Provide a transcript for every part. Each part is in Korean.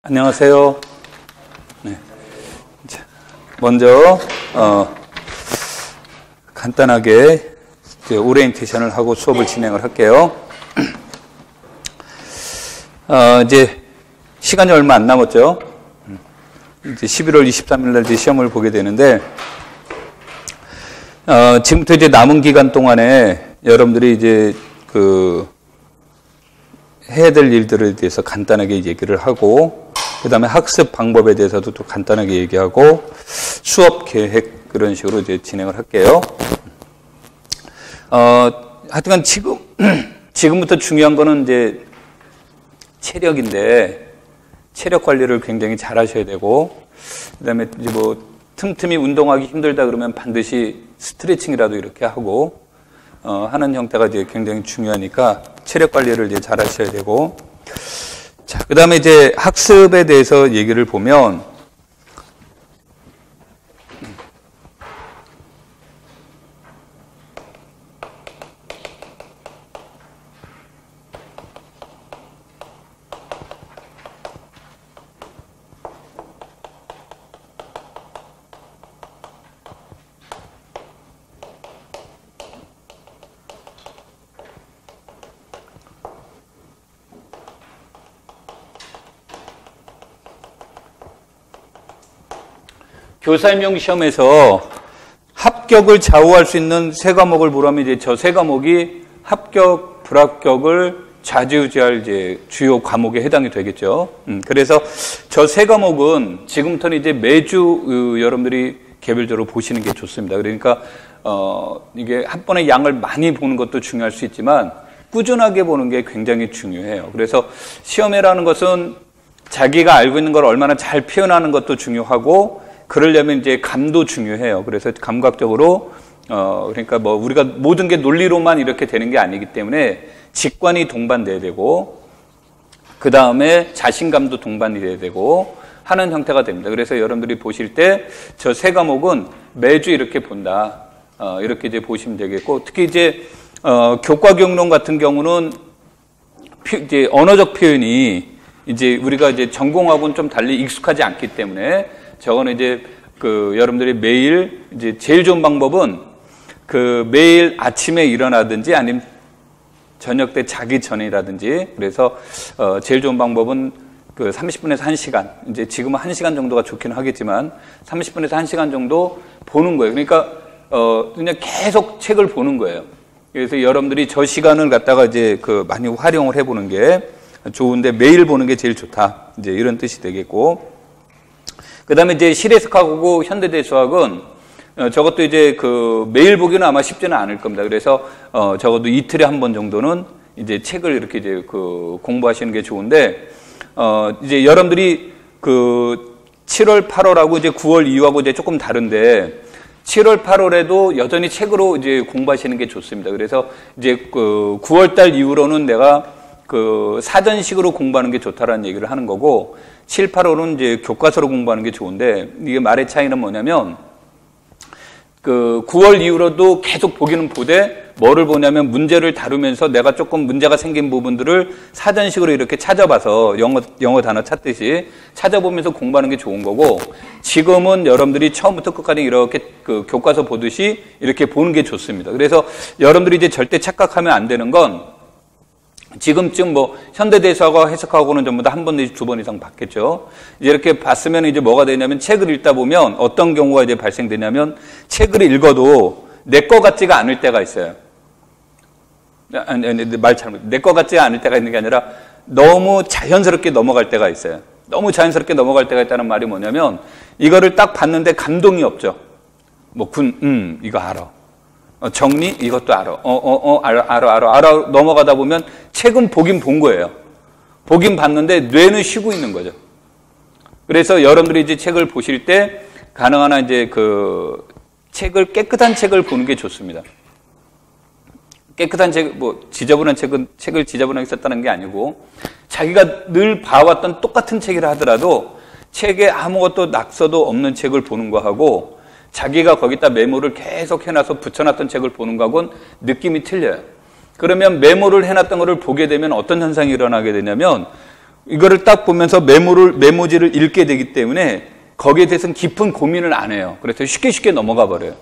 안녕하세요. 네. 자, 먼저 간단하게 오리엔테이션을 하고 수업을 진행을 할게요. 이제 시간이 얼마 안 남았죠. 이제 11월 23일 날 이제 시험을 보게 되는데, 지금부터 이제 남은 기간 동안에 여러분들이 이제 해야 될 일들에 대해서 간단하게 얘기를 하고, 그 다음에 학습 방법에 대해서도 또 간단하게 얘기하고, 수업 계획 그런 식으로 이제 진행을 할게요. 하여튼간 지금부터 중요한 거는 이제 체력인데, 체력 관리를 굉장히 잘 하셔야 되고, 그 다음에 이제 뭐 틈틈이 운동하기 힘들다 그러면 반드시 스트레칭이라도 이렇게 하고, 하는 형태가 이제 굉장히 중요하니까 체력 관리를 이제 잘 하셔야 되고. 자, 그 다음에 이제 학습에 대해서 얘기를 보면, 교사임용 시험에서 합격을 좌우할 수 있는 세 과목을 보라면 이제 저 세 과목이 합격, 불합격을 좌지우지할 이제 주요 과목에 해당이 되겠죠. 그래서 저 세 과목은 지금부터는 이제 매주 여러분들이 개별적으로 보시는 게 좋습니다. 그러니까 이게 한 번에 양을 많이 보는 것도 중요할 수 있지만 꾸준하게 보는 게 굉장히 중요해요. 그래서 시험회라는 것은 자기가 알고 있는 걸 얼마나 잘 표현하는 것도 중요하고, 그러려면 이제 감도 중요해요. 그래서 감각적으로, 그러니까 뭐 우리가 모든 게 논리로만 이렇게 되는 게 아니기 때문에 직관이 동반돼야 되고, 그 다음에 자신감도 동반이 돼야 되고 하는 형태가 됩니다. 그래서 여러분들이 보실 때 저 세 과목은 매주 이렇게 본다. 이렇게 이제 보시면 되겠고, 특히 이제, 교과 경론 같은 경우는 이제 언어적 표현이 이제 우리가 이제 전공하고는 좀 달리 익숙하지 않기 때문에 저거는 이제 여러분들이 매일 이제 제일 좋은 방법은 매일 아침에 일어나든지 아니면 저녁 때 자기 전이라든지, 그래서 제일 좋은 방법은 30분에서 1시간, 이제 지금은 1시간 정도가 좋긴 하겠지만 30분에서 1시간 정도 보는 거예요. 그러니까 그냥 계속 책을 보는 거예요. 그래서 여러분들이 저 시간을 갖다가 이제 많이 활용을 해보는 게 좋은데, 매일 보는 게 제일 좋다, 이제 이런 뜻이 되겠고, 그 다음에 이제 실해석하고 현대대수학은 저것도 이제 매일 보기는 아마 쉽지는 않을 겁니다. 그래서 적어도 이틀에 한 번 정도는 이제 책을 이렇게 이제 공부하시는 게 좋은데, 이제 여러분들이 7월, 8월하고 이제 9월 이후하고 이제 조금 다른데, 7월, 8월에도 여전히 책으로 이제 공부하시는 게 좋습니다. 그래서 이제 9월 달 이후로는 내가 사전식으로 공부하는 게 좋다라는 얘기를 하는 거고, 7, 8월은 이제 교과서로 공부하는 게 좋은데, 이게 말의 차이는 뭐냐면, 9월 이후로도 계속 보기는 보되, 뭐를 보냐면 문제를 다루면서 내가 조금 문제가 생긴 부분들을 사전식으로 이렇게 찾아봐서 영어 단어 찾듯이 찾아보면서 공부하는 게 좋은 거고, 지금은 여러분들이 처음부터 끝까지 이렇게 교과서 보듯이 이렇게 보는 게 좋습니다. 그래서 여러분들이 이제 절대 착각하면 안 되는 건, 지금쯤 뭐 현대대수학과 해석하고는 전부 다 한 번 내지 두 번 이상 봤겠죠. 이제 이렇게 봤으면 이제 뭐가 되냐면, 책을 읽다 보면 어떤 경우가 이제 발생되냐면, 책을 읽어도 내 거 같지가 않을 때가 있어요. 말 잘못. 내 거 같지 않을 때가 있는 게 아니라 너무 자연스럽게 넘어갈 때가 있어요. 너무 자연스럽게 넘어갈 때가 있다는 말이 뭐냐면, 이거를 딱 봤는데 감동이 없죠. 뭐 이거 알아. 정리? 이것도 알아. 알아. 넘어가다 보면 책은 보긴 본 거예요. 보긴 봤는데 뇌는 쉬고 있는 거죠. 그래서 여러분들이 이제 책을 보실 때 가능한 한 이제 책을, 깨끗한 책을 보는 게 좋습니다. 깨끗한 책, 뭐 지저분한 책을 지저분하게 썼다는 게 아니고, 자기가 늘 봐왔던 똑같은 책이라 하더라도 책에 아무것도 낙서도 없는 책을 보는 거하고, 자기가 거기다 메모를 계속 해놔서 붙여놨던 책을 보는 거하고는 느낌이 틀려요. 그러면 메모를 해놨던 거를 보게 되면 어떤 현상이 일어나게 되냐면, 이거를 딱 보면서 메모지를 읽게 되기 때문에 거기에 대해서는 깊은 고민을 안 해요. 그래서 쉽게 넘어가 버려요.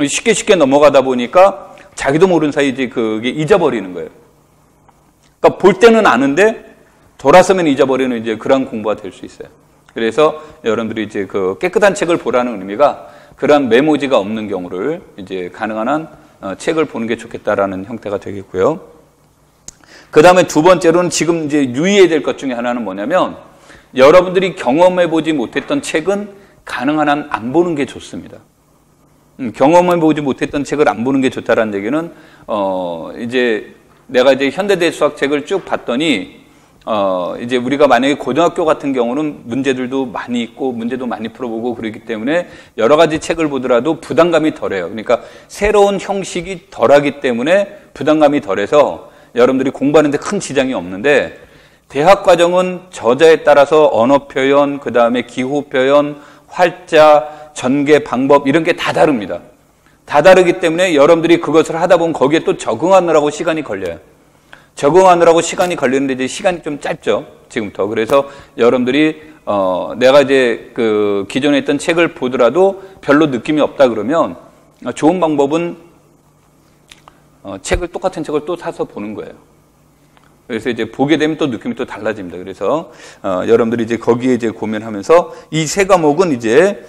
쉽게 넘어가다 보니까 자기도 모르는 사이에 이제 그게 잊어버리는 거예요. 그러니까 볼 때는 아는데 돌아서면 잊어버리는 이제 그런 공부가 될 수 있어요. 그래서 여러분들이 이제 그 깨끗한 책을 보라는 의미가 그런 메모지가 없는 경우를 이제 가능한 한 책을 보는 게 좋겠다라는 형태가 되겠고요. 그 다음에 두 번째로는 지금 이제 유의해야 될 것 중에 하나는 뭐냐면 여러분들이 경험해보지 못했던 책은 가능한 한 안 보는 게 좋습니다. 경험해보지 못했던 책을 안 보는 게 좋다라는 얘기는, 이제 내가 이제 현대대 수학책을 쭉 봤더니, 이제 우리가 만약에 고등학교 같은 경우는 문제들도 많이 있고 문제도 많이 풀어보고 그렇기 때문에 여러 가지 책을 보더라도 부담감이 덜해요. 그러니까 새로운 형식이 덜하기 때문에 부담감이 덜해서 여러분들이 공부하는 데 큰 지장이 없는데 대학 과정은 저자에 따라서 언어 표현, 그 다음에 기호 표현, 활자, 전개 방법 이런 게 다 다릅니다. 다 다르기 때문에 여러분들이 그것을 하다 보면 거기에 또 적응하느라고 시간이 걸려요. 적응하느라고 시간이 걸리는데 이제 시간이 좀 짧죠. 지금부터. 그래서 여러분들이 내가 이제 그 기존에 있던 책을 보더라도 별로 느낌이 없다 그러면 좋은 방법은 똑같은 책을 또 사서 보는 거예요. 그래서 이제 보게 되면 또 느낌이 또 달라집니다. 그래서 여러분들이 이제 거기에 이제 고민하면서 이 세 과목은 이제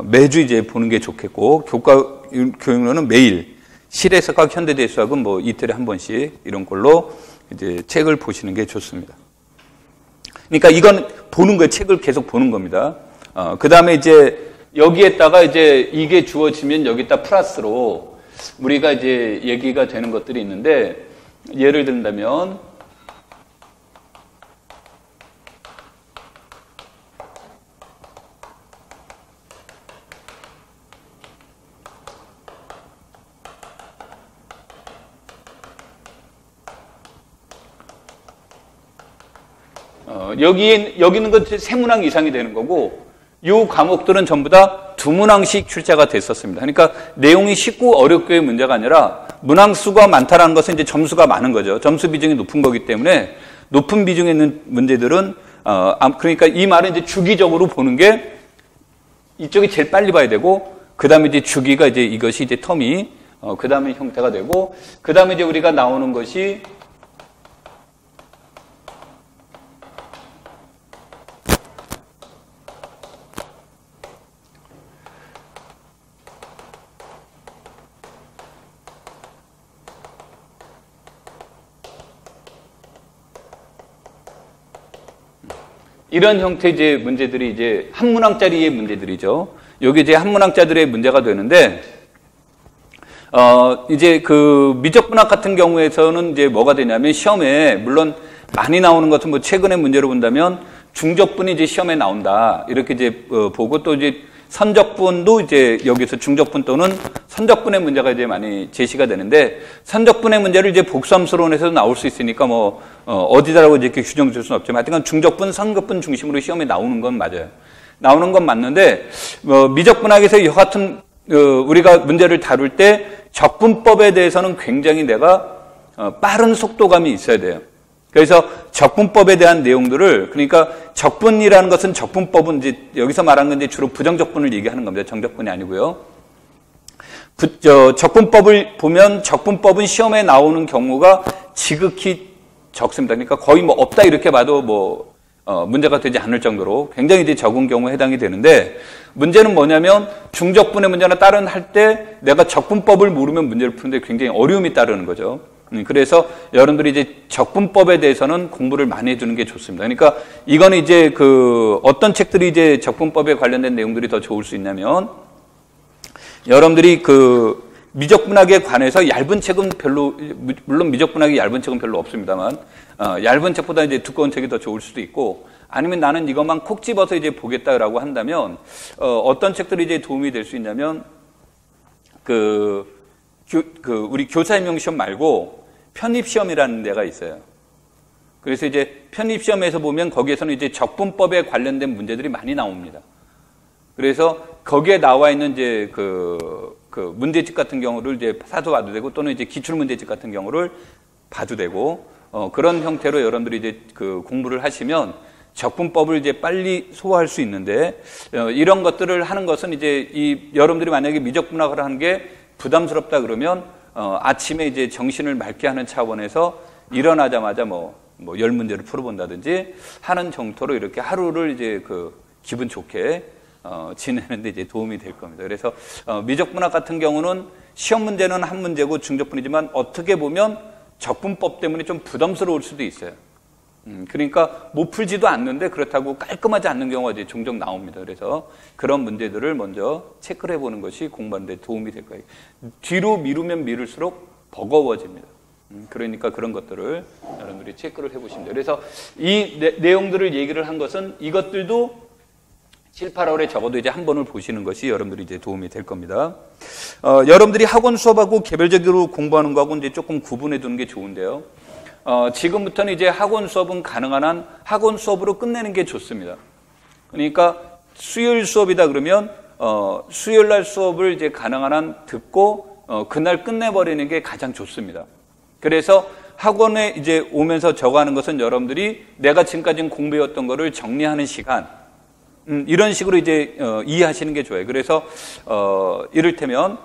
매주 이제 보는 게 좋겠고 교육론은 매일 실해석학, 현대대 수학은 뭐 이틀에 한 번씩 이런 걸로 이제 책을 보시는 게 좋습니다. 그러니까 이건 보는 거예요. 책을 계속 보는 겁니다. 그 다음에 이제 여기에다가 이제 이게 주어지면 여기다 플러스로 우리가 이제 얘기가 되는 것들이 있는데 예를 든다면 여기는 건 세 문항 이상이 되는 거고, 이 과목들은 전부 다 두 문항씩 출제가 됐었습니다. 그러니까 내용이 쉽고 어렵고의 문제가 아니라 문항 수가 많다라는 것은 이제 점수가 많은 거죠. 점수 비중이 높은 거기 때문에 높은 비중에 있는 문제들은, 그러니까 이 말은 이제 주기적으로 보는 게 이쪽이 제일 빨리 봐야 되고, 그 다음에 이제 주기가 이제 이것이 이제 텀이, 그 다음에 형태가 되고, 그 다음에 이제 우리가 나오는 것이 이런 형태의 이제 문제들이 이제 한 문항짜리의 문제들이죠. 여기 이제 한 문항짜리의 문제가 되는데, 이제 그 미적분학 같은 경우에서는 이제 뭐가 되냐면 시험에 물론 많이 나오는 것은 뭐 최근의 문제로 본다면 중적분이 이제 시험에 나온다. 이렇게 이제 보고 또 이제 선적분도 이제 여기서 중적분 또는 선적분의 문제가 이제 많이 제시가 되는데 선적분의 문제를 이제 복수함수론에서 나올 수 있으니까 뭐 어디다라고 이렇게 규정 줄 수는 없지만 하여튼 중적분, 선적분 중심으로 시험에 나오는 건 맞아요. 나오는 건 맞는데 미적분학에서 여하튼 우리가 문제를 다룰 때 적분법에 대해서는 굉장히 내가 빠른 속도감이 있어야 돼요. 그래서 적분법에 대한 내용들을, 그러니까 적분이라는 것은 적분법은 이제 여기서 말하는 건 이제 주로 부정적분을 얘기하는 겁니다. 정적분이 아니고요. 적분법을 보면 적분법은 시험에 나오는 경우가 지극히 적습니다. 그러니까 거의 뭐 없다 이렇게 봐도 뭐 문제가 되지 않을 정도로 굉장히 이제 적은 경우에 해당이 되는데 문제는 뭐냐면 중적분의 문제나 다른 할 때 내가 적분법을 모르면 문제를 푸는데 굉장히 어려움이 따르는 거죠. 그래서 여러분들이 이제 적분법에 대해서는 공부를 많이 해주는 게 좋습니다. 그러니까 이거는 이제 그 어떤 책들이 이제 적분법에 관련된 내용들이 더 좋을 수 있냐면 여러분들이 그 미적분학에 관해서 얇은 책은 별로, 물론 미적분학이 얇은 책은 별로 없습니다만 얇은 책보다 이제 두꺼운 책이 더 좋을 수도 있고 아니면 나는 이것만 콕 집어서 이제 보겠다라고 한다면 어떤 책들이 이제 도움이 될 수 있냐면 우리 교사임용 시험 말고 편입시험이라는 데가 있어요. 그래서 이제 편입시험에서 보면 거기에서는 이제 적분법에 관련된 문제들이 많이 나옵니다. 그래서 거기에 나와 있는 이제 그 문제집 같은 경우를 이제 사서 봐도 되고 또는 이제 기출문제집 같은 경우를 봐도 되고 그런 형태로 여러분들이 이제 그 공부를 하시면 적분법을 이제 빨리 소화할 수 있는데, 이런 것들을 하는 것은 이제 여러분들이 만약에 미적분학을 하는 게 부담스럽다 그러면, 아침에 이제 정신을 맑게 하는 차원에서 일어나자마자 뭐 10문제를 풀어본다든지 하는 정도로 이렇게 하루를 이제 기분 좋게 지내는데 이제 도움이 될 겁니다. 그래서 미적분학 같은 경우는 시험 문제는 한 문제고 중적분이지만 어떻게 보면 적분법 때문에 좀 부담스러울 수도 있어요. 그러니까 못 풀지도 않는데 그렇다고 깔끔하지 않는 경우가 이제 종종 나옵니다. 그래서 그런 문제들을 먼저 체크를 해보는 것이 공부하는 데 도움이 될 거예요. 뒤로 미루면 미룰수록 버거워집니다. 그러니까 그런 것들을 여러분들이 체크를 해보시면 돼요. 그래서 이 내용들을 얘기를 한 것은 이것들도 7, 8월에 적어도 이제 한 번을 보시는 것이 여러분들이 이제 도움이 될 겁니다. 여러분들이 학원 수업하고 개별적으로 공부하는 거하고 이제 조금 구분해 두는 게 좋은데요. 지금부터는 이제 학원 수업은 가능한 한 학원 수업으로 끝내는 게 좋습니다. 그러니까 수요일 수업이다 그러면 수요일 날 수업을 이제 가능한 한 듣고 그날 끝내버리는 게 가장 좋습니다. 그래서 학원에 이제 오면서 적어하는 것은 여러분들이 내가 지금까지 공부해왔던 거를 정리하는 시간, 이런 식으로 이제 이해하시는 게 좋아요. 그래서 이를테면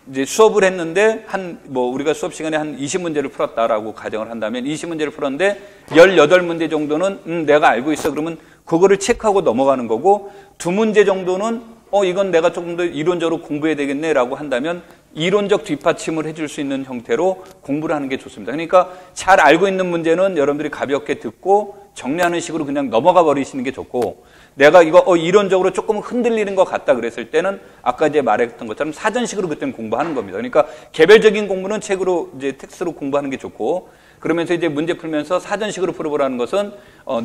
이제 수업을 했는데 우리가 수업 시간에 한 20문제를 풀었다라고 가정을 한다면 20문제를 풀었는데 18문제 정도는 내가 알고 있어. 그러면 그거를 체크하고 넘어가는 거고, 2문제 정도는 이건 내가 조금 더 이론적으로 공부해야 되겠네라고 한다면 이론적 뒷받침을 해줄 수 있는 형태로 공부를 하는 게 좋습니다. 그러니까 잘 알고 있는 문제는 여러분들이 가볍게 듣고 정리하는 식으로 그냥 넘어가 버리시는 게 좋고, 내가 이거 이론적으로 조금 흔들리는 것 같다 그랬을 때는 아까 이제 말했던 것처럼 사전식으로 그때는 공부하는 겁니다. 그러니까 개별적인 공부는 책으로 이제 텍스트로 공부하는 게 좋고, 그러면서 이제 문제 풀면서 사전식으로 풀어보라는 것은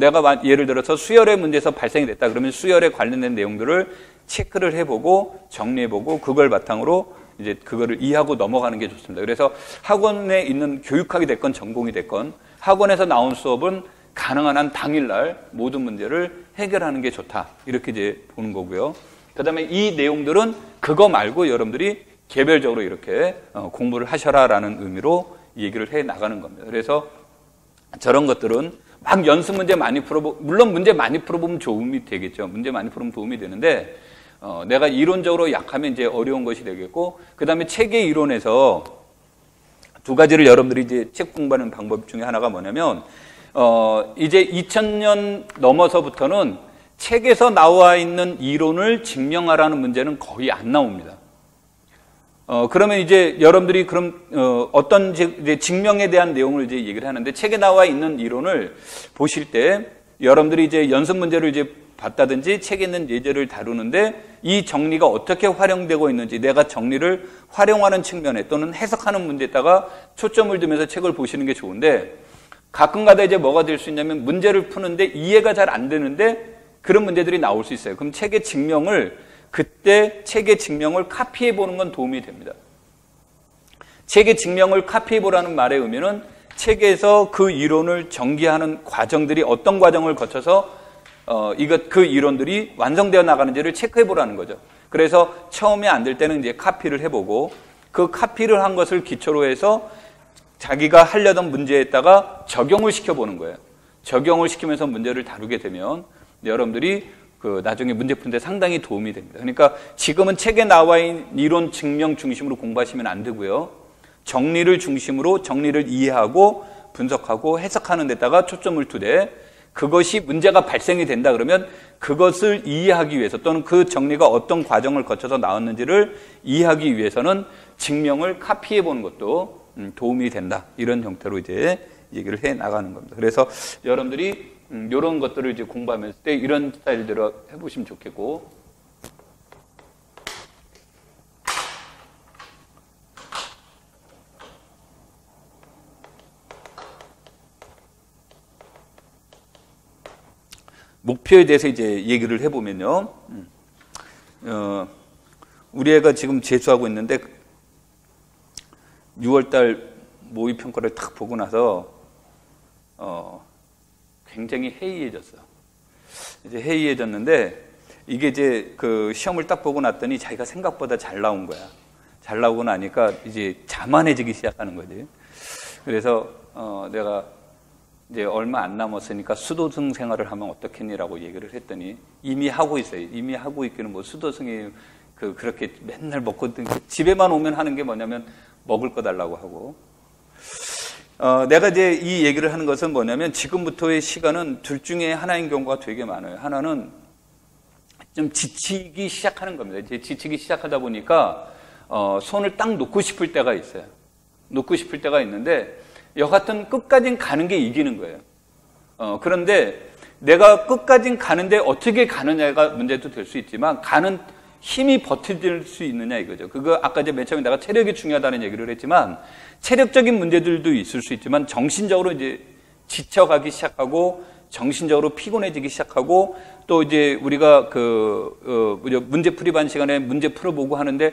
내가 예를 들어서 수열의 문제에서 발생이 됐다 그러면 수열에 관련된 내용들을 체크를 해보고 정리해보고 그걸 바탕으로 이제 그거를 이해하고 넘어가는 게 좋습니다. 그래서 학원에 있는 교육학이 됐건 전공이 됐건 학원에서 나온 수업은 가능한 한 당일날 모든 문제를 해결하는 게 좋다. 이렇게 이제 보는 거고요. 그 다음에 이 내용들은 그거 말고 여러분들이 개별적으로 이렇게 공부를 하셔라라는 의미로 얘기를 해 나가는 겁니다. 그래서 저런 것들은 막 연습 문제 많이 물론 문제 많이 풀어보면 도움이 되겠죠. 문제 많이 풀으면 도움이 되는데, 내가 이론적으로 약하면 이제 어려운 것이 되겠고, 그 다음에 책의 이론에서 두 가지를 여러분들이 이제 책 공부하는 방법 중에 하나가 뭐냐면, 이제 2000년 넘어서부터는 책에서 나와 있는 이론을 증명하라는 문제는 거의 안 나옵니다. 그러면 이제 여러분들이 어떤 이제 증명에 대한 내용을 이제 얘기를 하는데, 책에 나와 있는 이론을 보실 때 여러분들이 이제 연습 문제를 이제 봤다든지 책에 있는 예제를 다루는데 이 정리가 어떻게 활용되고 있는지 내가 정리를 활용하는 측면에 또는 해석하는 문제에다가 초점을 두면서 책을 보시는 게 좋은데, 가끔가다 이제 뭐가 될 수 있냐면 문제를 푸는데 이해가 잘 안 되는데 그런 문제들이 나올 수 있어요. 그럼 책의 증명을 카피해 보는 건 도움이 됩니다. 책의 증명을 카피해 보라는 말의 의미는 책에서 그 이론을 전개하는 과정들이 어떤 과정을 거쳐서 그 이론들이 완성되어 나가는지를 체크해 보라는 거죠. 그래서 처음에 안 될 때는 이제 카피를 해보고, 그 카피를 한 것을 기초로 해서 자기가 하려던 문제에다가 적용을 시켜보는 거예요. 적용을 시키면서 문제를 다루게 되면 여러분들이 나중에 문제 푸는데 상당히 도움이 됩니다. 그러니까 지금은 책에 나와 있는 이론 증명 중심으로 공부하시면 안 되고요. 정리를 중심으로 정리를 이해하고 분석하고 해석하는 데다가 초점을 두되, 그것이 문제가 발생이 된다 그러면 그것을 이해하기 위해서 또는 그 정리가 어떤 과정을 거쳐서 나왔는지를 이해하기 위해서는 증명을 카피해 보는 것도 도움이 된다. 이런 형태로 이제 얘기를 해 나가는 겁니다. 그래서 여러분들이 이런 것들을 이제 공부하면서 때 이런 스타일대로 해보시면 좋겠고, 목표에 대해서 이제 얘기를 해보면요. 우리 애가 지금 재수하고 있는데 6월달 모의평가를 딱 보고 나서 굉장히 해이해졌어요. 이제 해이해졌는데 이게 이제 그 시험을 딱 보고 났더니 자기가 생각보다 잘 나온 거야. 잘 나오고 나니까 이제 자만해지기 시작하는 거지. 그래서 내가 이제 얼마 안 남았으니까 수도승 생활을 하면 어떻겠니라고 얘기를 했더니 이미 하고 있어요. 이미 하고 있기는 뭐 수도승이 그렇게 맨날 먹고 집에만 오면 하는 게 뭐냐면 먹을 거 달라고 하고. 내가 이제 이 얘기를 하는 것은 뭐냐면 지금부터의 시간은 둘 중에 하나인 경우가 되게 많아요. 하나는 좀 지치기 시작하는 겁니다. 이제 지치기 시작하다 보니까 손을 딱 놓고 싶을 때가 있어요. 놓고 싶을 때가 있는데 여하튼 끝까지는 가는 게 이기는 거예요. 그런데 내가 끝까지는 가는데 어떻게 가느냐가 문제도 될 수 있지만 가는 힘이 버텨질 수 있느냐 이거죠. 그거 아까 이제 맨 처음에 내가 체력이 중요하다는 얘기를 했지만 체력적인 문제들도 있을 수 있지만 정신적으로 이제 지쳐가기 시작하고 정신적으로 피곤해지기 시작하고 또 이제 우리가 문제풀이반 시간에 문제 풀어보고 하는데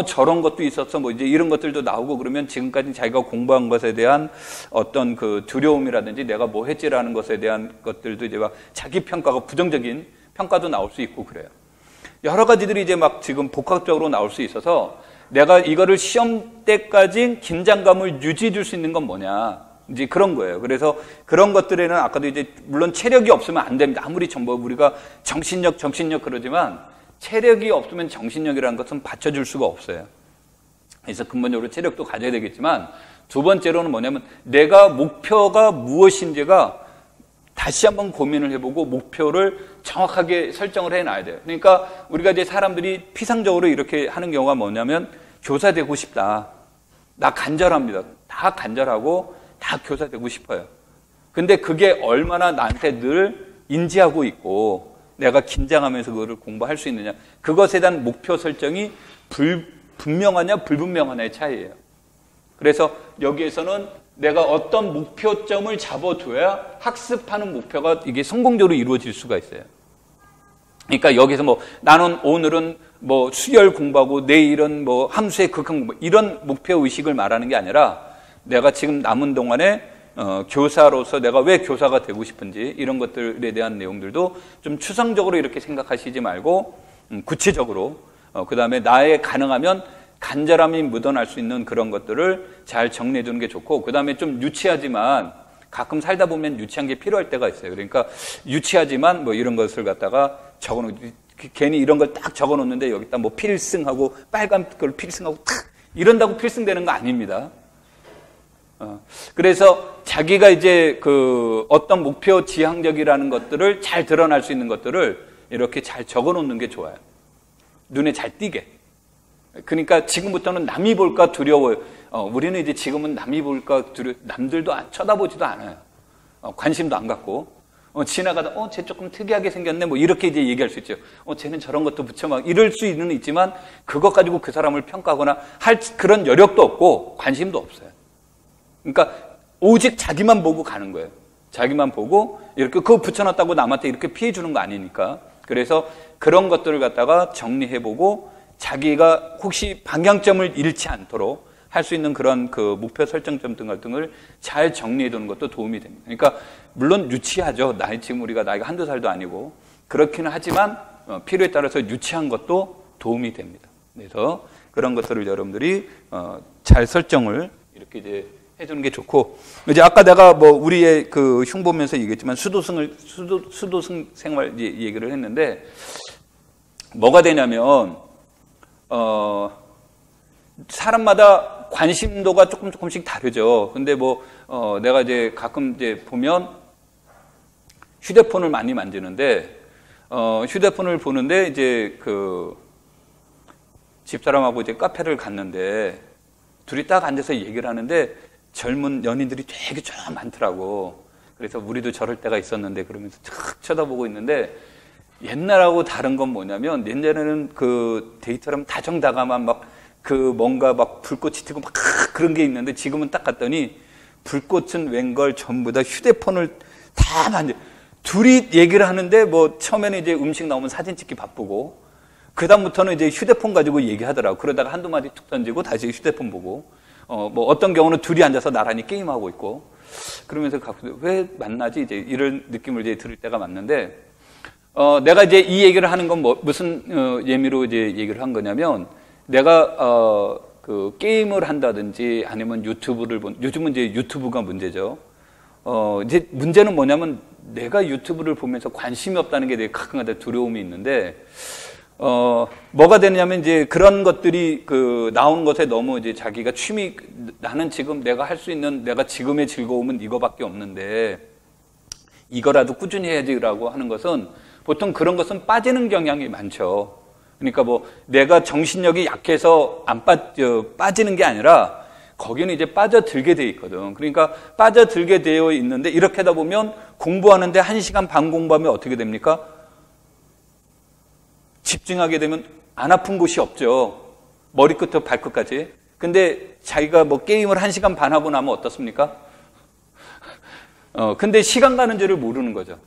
저런 것도 있었어 뭐 이제 이런 것들도 나오고 그러면 지금까지 자기가 공부한 것에 대한 어떤 그 두려움이라든지 내가 뭐 했지라는 것에 대한 것들도 이제 막 자기 평가가 부정적인 평가도 나올 수 있고 그래요. 여러 가지들이 이제 막 지금 복합적으로 나올 수 있어서 내가 이거를 시험 때까지 긴장감을 유지해 줄 수 있는 건 뭐냐. 이제 그런 거예요. 그래서 그런 것들에는 아까도 이제 물론 체력이 없으면 안 됩니다. 아무리 전부 우리가 정신력 그러지만 체력이 없으면 정신력이라는 것은 받쳐줄 수가 없어요. 그래서 근본적으로 체력도 가져야 되겠지만 두 번째로는 뭐냐면 내가 목표가 무엇인지가 다시 한번 고민을 해보고 목표를 정확하게 설정을 해놔야 돼요. 그러니까 우리가 이제 사람들이 피상적으로 이렇게 하는 경우가 뭐냐면 교사 되고 싶다. 나 간절합니다. 다 간절하고 다 교사 되고 싶어요. 근데 그게 얼마나 나한테 늘 인지하고 있고 내가 긴장하면서 그거를 공부할 수 있느냐. 그것에 대한 목표 설정이 분명하냐 불분명하냐의 차이예요. 그래서 여기에서는 내가 어떤 목표점을 잡아둬야 학습하는 목표가 이게 성공적으로 이루어질 수가 있어요. 그러니까 여기서 뭐 나는 오늘은 뭐 수열 공부하고 내일은 뭐 함수의 극한 공부 이런 목표 의식을 말하는 게 아니라 내가 지금 남은 동안에 교사로서 내가 왜 교사가 되고 싶은지 이런 것들에 대한 내용들도 좀 추상적으로 이렇게 생각하시지 말고 구체적으로 그 다음에 나의 가능하면 간절함이 묻어날 수 있는 그런 것들을 잘 정리해 두는 게 좋고 그 다음에 좀 유치하지만 가끔 살다 보면 유치한 게 필요할 때가 있어요. 그러니까 유치하지만 뭐 이런 것을 갖다가 적어놓고 괜히 이런 걸 딱 적어놓는데 여기다 뭐 필승하고 빨간 걸 필승하고 탁 이런다고 필승되는 거 아닙니다. 그래서 자기가 이제 그 어떤 목표 지향적이라는 것들을 잘 드러날 수 있는 것들을 이렇게 잘 적어놓는 게 좋아요. 눈에 잘 띄게. 그러니까 지금부터는 남이 볼까 두려워요. 우리는 이제 지금은 남이 볼까 두려워. 남들도 쳐다보지도 않아요. 관심도 안 갖고. 지나가다, 쟤 조금 특이하게 생겼네. 뭐 이렇게 이제 얘기할 수 있죠. 쟤는 저런 것도 붙여 막 이럴 수는 있지만 그것 가지고 그 사람을 평가하거나 할 그런 여력도 없고 관심도 없어요. 그러니까 오직 자기만 보고 가는 거예요. 자기만 보고 이렇게 그거 붙여놨다고 남한테 이렇게 피해 주는 거 아니니까. 그래서 그런 것들을 갖다가 정리해보고 자기가 혹시 방향점을 잃지 않도록 할 수 있는 그런 그 목표 설정점 등을 잘 정리해 두는 것도 도움이 됩니다. 그러니까 물론 유치하죠. 지금 우리가 나이가 한두 살도 아니고 그렇기는 하지만 필요에 따라서 유치한 것도 도움이 됩니다. 그래서 그런 것들을 여러분들이 잘 설정을 이렇게 이제 해주는 게 좋고 이제 아까 내가 뭐 우리의 그 흉보면서 얘기했지만 수도승 생활 얘기를 했는데 뭐가 되냐면 사람마다 관심도가 조금씩 다르죠. 근데 뭐 내가 이제 가끔 이제 보면 휴대폰을 많이 만지는데 휴대폰을 보는데 이제 그 집사람하고 이제 카페를 갔는데 둘이 딱 앉아서 얘기를 하는데 젊은 연인들이 되게 좀 많더라고. 그래서 우리도 저럴 때가 있었는데 그러면서 탁 쳐다보고 있는데 옛날하고 다른 건 뭐냐면 옛날에는 그 데이트를 하면 다정다감한 막 그 뭔가 막 불꽃이 튀고 막 그런 게 있는데 지금은 딱 갔더니 불꽃은 웬걸 전부 다 휴대폰을 다 만져. 둘이 얘기를 하는데 뭐 처음에는 이제 음식 나오면 사진 찍기 바쁘고 그다음부터는 이제 휴대폰 가지고 얘기하더라고. 그러다가 한두 마디 툭 던지고 다시 휴대폰 보고 뭐 어떤 경우는 둘이 앉아서 나란히 게임하고 있고 그러면서 왜 만나지 이제 이런 느낌을 이제 들을 때가 많는데 내가 이제 이 얘기를 하는 건 뭐 무슨 예미로 이제 얘기를 한 거냐면 내가 그 게임을 한다든지 아니면 유튜브를 요즘은 이제 유튜브가 문제죠. 이제 문제는 뭐냐면 내가 유튜브를 보면서 관심이 없다는 게 되게 가끔가다 두려움이 있는데, 뭐가 되냐면 이제 그런 것들이 그 나오는 것에 너무 이제 자기가 나는 지금 내가 할 수 있는 내가 지금의 즐거움은 이거밖에 없는데 이거라도 꾸준히 해야지라고 하는 것은 보통 그런 것은 빠지는 경향이 많죠. 그러니까 뭐 내가 정신력이 약해서 빠지는 게 아니라 거기는 이제 빠져들게 돼 있거든. 그러니까 빠져들게 되어 있는데 이렇게 하다 보면 공부하는데 1시간 반 공부하면 어떻게 됩니까? 집중하게 되면 안 아픈 곳이 없죠. 머리끝부터 발끝까지. 근데 자기가 뭐 게임을 1시간 반 하고 나면 어떻습니까? 근데 시간 가는 줄을 모르는 거죠.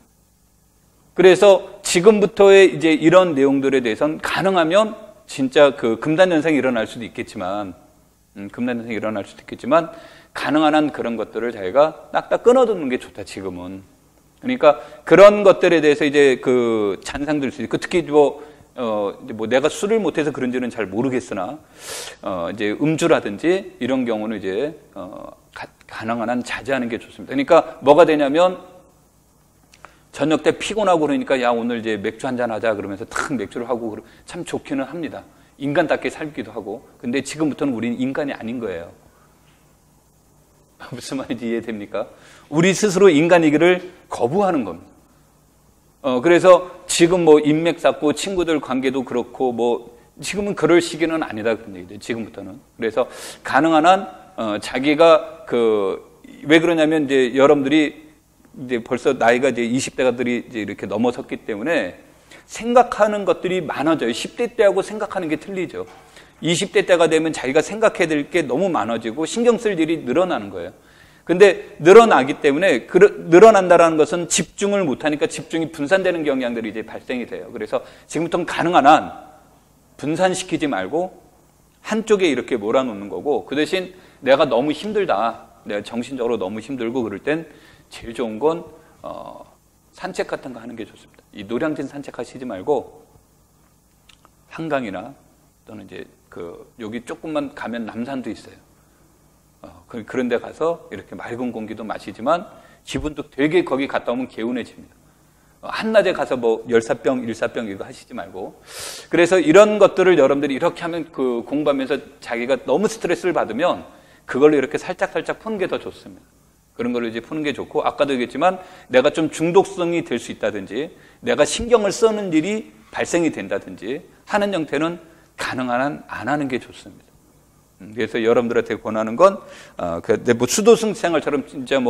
그래서 지금부터의 이제 이런 내용들에 대해서는 가능하면 진짜 그 금단현상이 일어날 수도 있겠지만, 금단현상이 일어날 수도 있겠지만, 가능한 한 그런 것들을 자기가 딱딱 끊어두는 게 좋다, 지금은. 그러니까 그런 것들에 대해서 이제 그 잔상들 수 있고, 특히 뭐 내가 술을 못해서 그런지는 잘 모르겠으나, 이제 음주라든지 이런 경우는 이제, 가능한 한 자제하는 게 좋습니다. 그러니까 뭐가 되냐면, 저녁 때 피곤하고 그러니까 야, 오늘 이제 맥주 한잔 하자 그러면서 탁 맥주를 하고 참 좋기는 합니다. 인간답게 살기도 하고. 근데 지금부터는 우리는 인간이 아닌 거예요. 무슨 말인지 이해됩니까? 우리 스스로 인간이기를 거부하는 겁니다. 그래서 지금 뭐 인맥 쌓고 친구들 관계도 그렇고 뭐 지금은 그럴 시기는 아니다 그런 얘기죠. 지금부터는. 그래서 가능한 한 자기가 왜 그러냐면 이제 여러분들이 이제 벌써 나이가 이제 20대가들이 이제 이렇게 넘어섰기 때문에 생각하는 것들이 많아져요. 10대 때하고 생각하는 게 틀리죠. 20대 때가 되면 자기가 생각해야 될 게 너무 많아지고 신경 쓸 일이 늘어나는 거예요. 근데 늘어나기 때문에 늘어난다라는 것은 집중을 못하니까 집중이 분산되는 경향들이 이제 발생이 돼요. 그래서 지금부터는 가능한 한 분산시키지 말고 한쪽에 이렇게 몰아놓는 거고, 그 대신 내가 너무 힘들다, 내가 정신적으로 너무 힘들고 그럴 땐 제일 좋은 건 산책 같은 거 하는 게 좋습니다. 이 노량진 산책하시지 말고 한강이나 또는 이제 여기 조금만 가면 남산도 있어요. 그런 데 가서 이렇게 맑은 공기도 마시지만 기분도 되게 거기 갔다 오면 개운해집니다. 한낮에 가서 뭐 열사병, 일사병 이거 하시지 말고. 그래서 이런 것들을 여러분들이 이렇게 하면 공부하면서 자기가 너무 스트레스를 받으면 그걸로 이렇게 살짝 푸는 게 더 좋습니다. 그런 걸 이제 푸는 게 좋고, 아까도 얘기했지만 내가 좀 중독성이 될 수 있다든지 내가 신경을 쓰는 일이 발생이 된다든지 하는 형태는 가능한 한 안 하는 게 좋습니다. 그래서 여러분들한테 권하는 건 뭐 수도승 생활처럼 진짜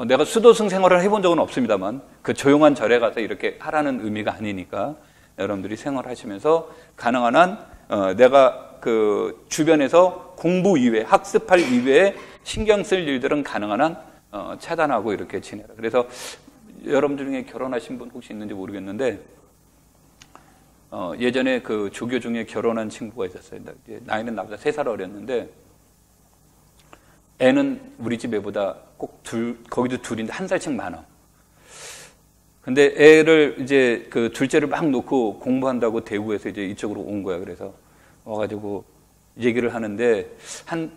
내가 수도승 생활을 해본 적은 없습니다만 그 조용한 절에 가서 이렇게 하라는 의미가 아니니까 여러분들이 생활하시면서 가능한 한 내가 그 주변에서 공부 이외에 학습할 이외에 신경 쓸 일들은 가능한 한 차단하고 이렇게 지내라. 그래서 여러분들 중에 결혼하신 분 혹시 있는지 모르겠는데 예전에 그 조교 중에 결혼한 친구가 있었어요. 나이는 나보다 3살 어렸는데 애는 우리 집 애보다 꼭 거기도 둘인데 1살씩 많아. 근데 애를 이제 그 둘째를 막 놓고 공부한다고 대구에서 이제 이쪽으로 온 거야. 그래서 와가지고 얘기를 하는데 한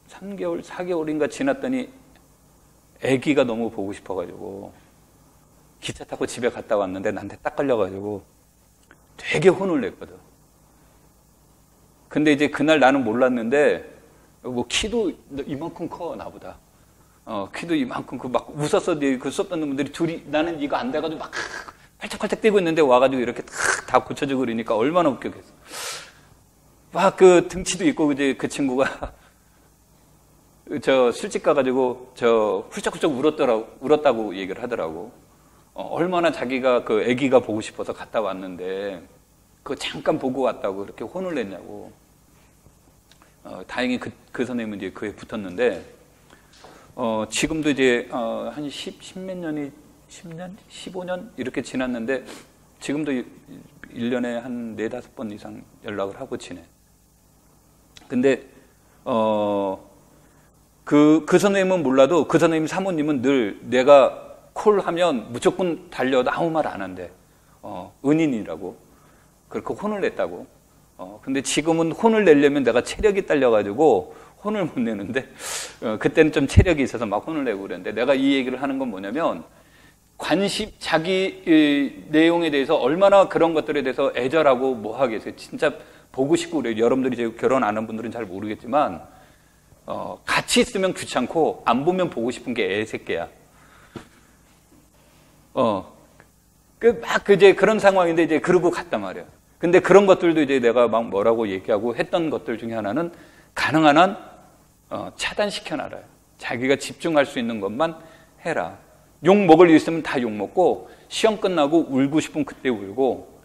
3개월, 4개월인가 지났더니 아기가 너무 보고 싶어가지고 기차 타고 집에 갔다 왔는데 나한테 딱 걸려가지고 되게 혼을 냈거든. 근데 이제 그날 나는 몰랐는데 뭐 키도 이만큼 커 나보다. 키도 이만큼 막 웃었어. 그 수업 듣는 분들이 둘이 나는 이거 안 돼가지고 막 팔짝팔짝 뛰고 있는데 와가지고 이렇게 다 고쳐주고 그러니까 얼마나 웃겼겠어. 막 그 등치도 있고 이제 그 친구가 저 술집 가가지고 저 훌쩍훌쩍 울었다고 얘기를 하더라고. 얼마나 자기가 그 아기가 보고 싶어서 갔다 왔는데 그거 잠깐 보고 왔다고 그렇게 혼을 냈냐고. 다행히 그 선생님은 이제 그에 붙었는데 지금도 이제 한 10몇 년이 10년, 15년 이렇게 지났는데 지금도 1년에 한 4-5번 이상 연락을 하고 지내. 근데 그 선생님은 몰라도 그 선생님 사모님은 늘 내가 콜하면 무조건 달려도 아무 말 안 한대. 은인이라고. 그렇게 혼을 냈다고. 근데 지금은 혼을 내려면 내가 체력이 딸려가지고 혼을 못 내는데, 그때는 좀 체력이 있어서 막 혼을 내고 그랬는데, 내가 이 얘기를 하는 건 뭐냐면, 자기 내용에 대해서 얼마나 그런 것들에 대해서 애절하고 뭐 하겠어요. 진짜 보고 싶고 그래요. 여러분들이 이제 결혼 안 한 분들은 잘 모르겠지만, 같이 있으면 귀찮고, 안 보면 보고 싶은 게 애새끼야. 이제 그런 상황인데, 이제 그러고 갔단 말이야. 근데 그런 것들도 이제 내가 막 뭐라고 얘기하고 했던 것들 중에 하나는 가능한 한, 차단시켜놔라요. 자기가 집중할 수 있는 것만 해라. 욕 먹을 일 있으면 다 욕 먹고, 시험 끝나고 울고 싶으면 그때 울고,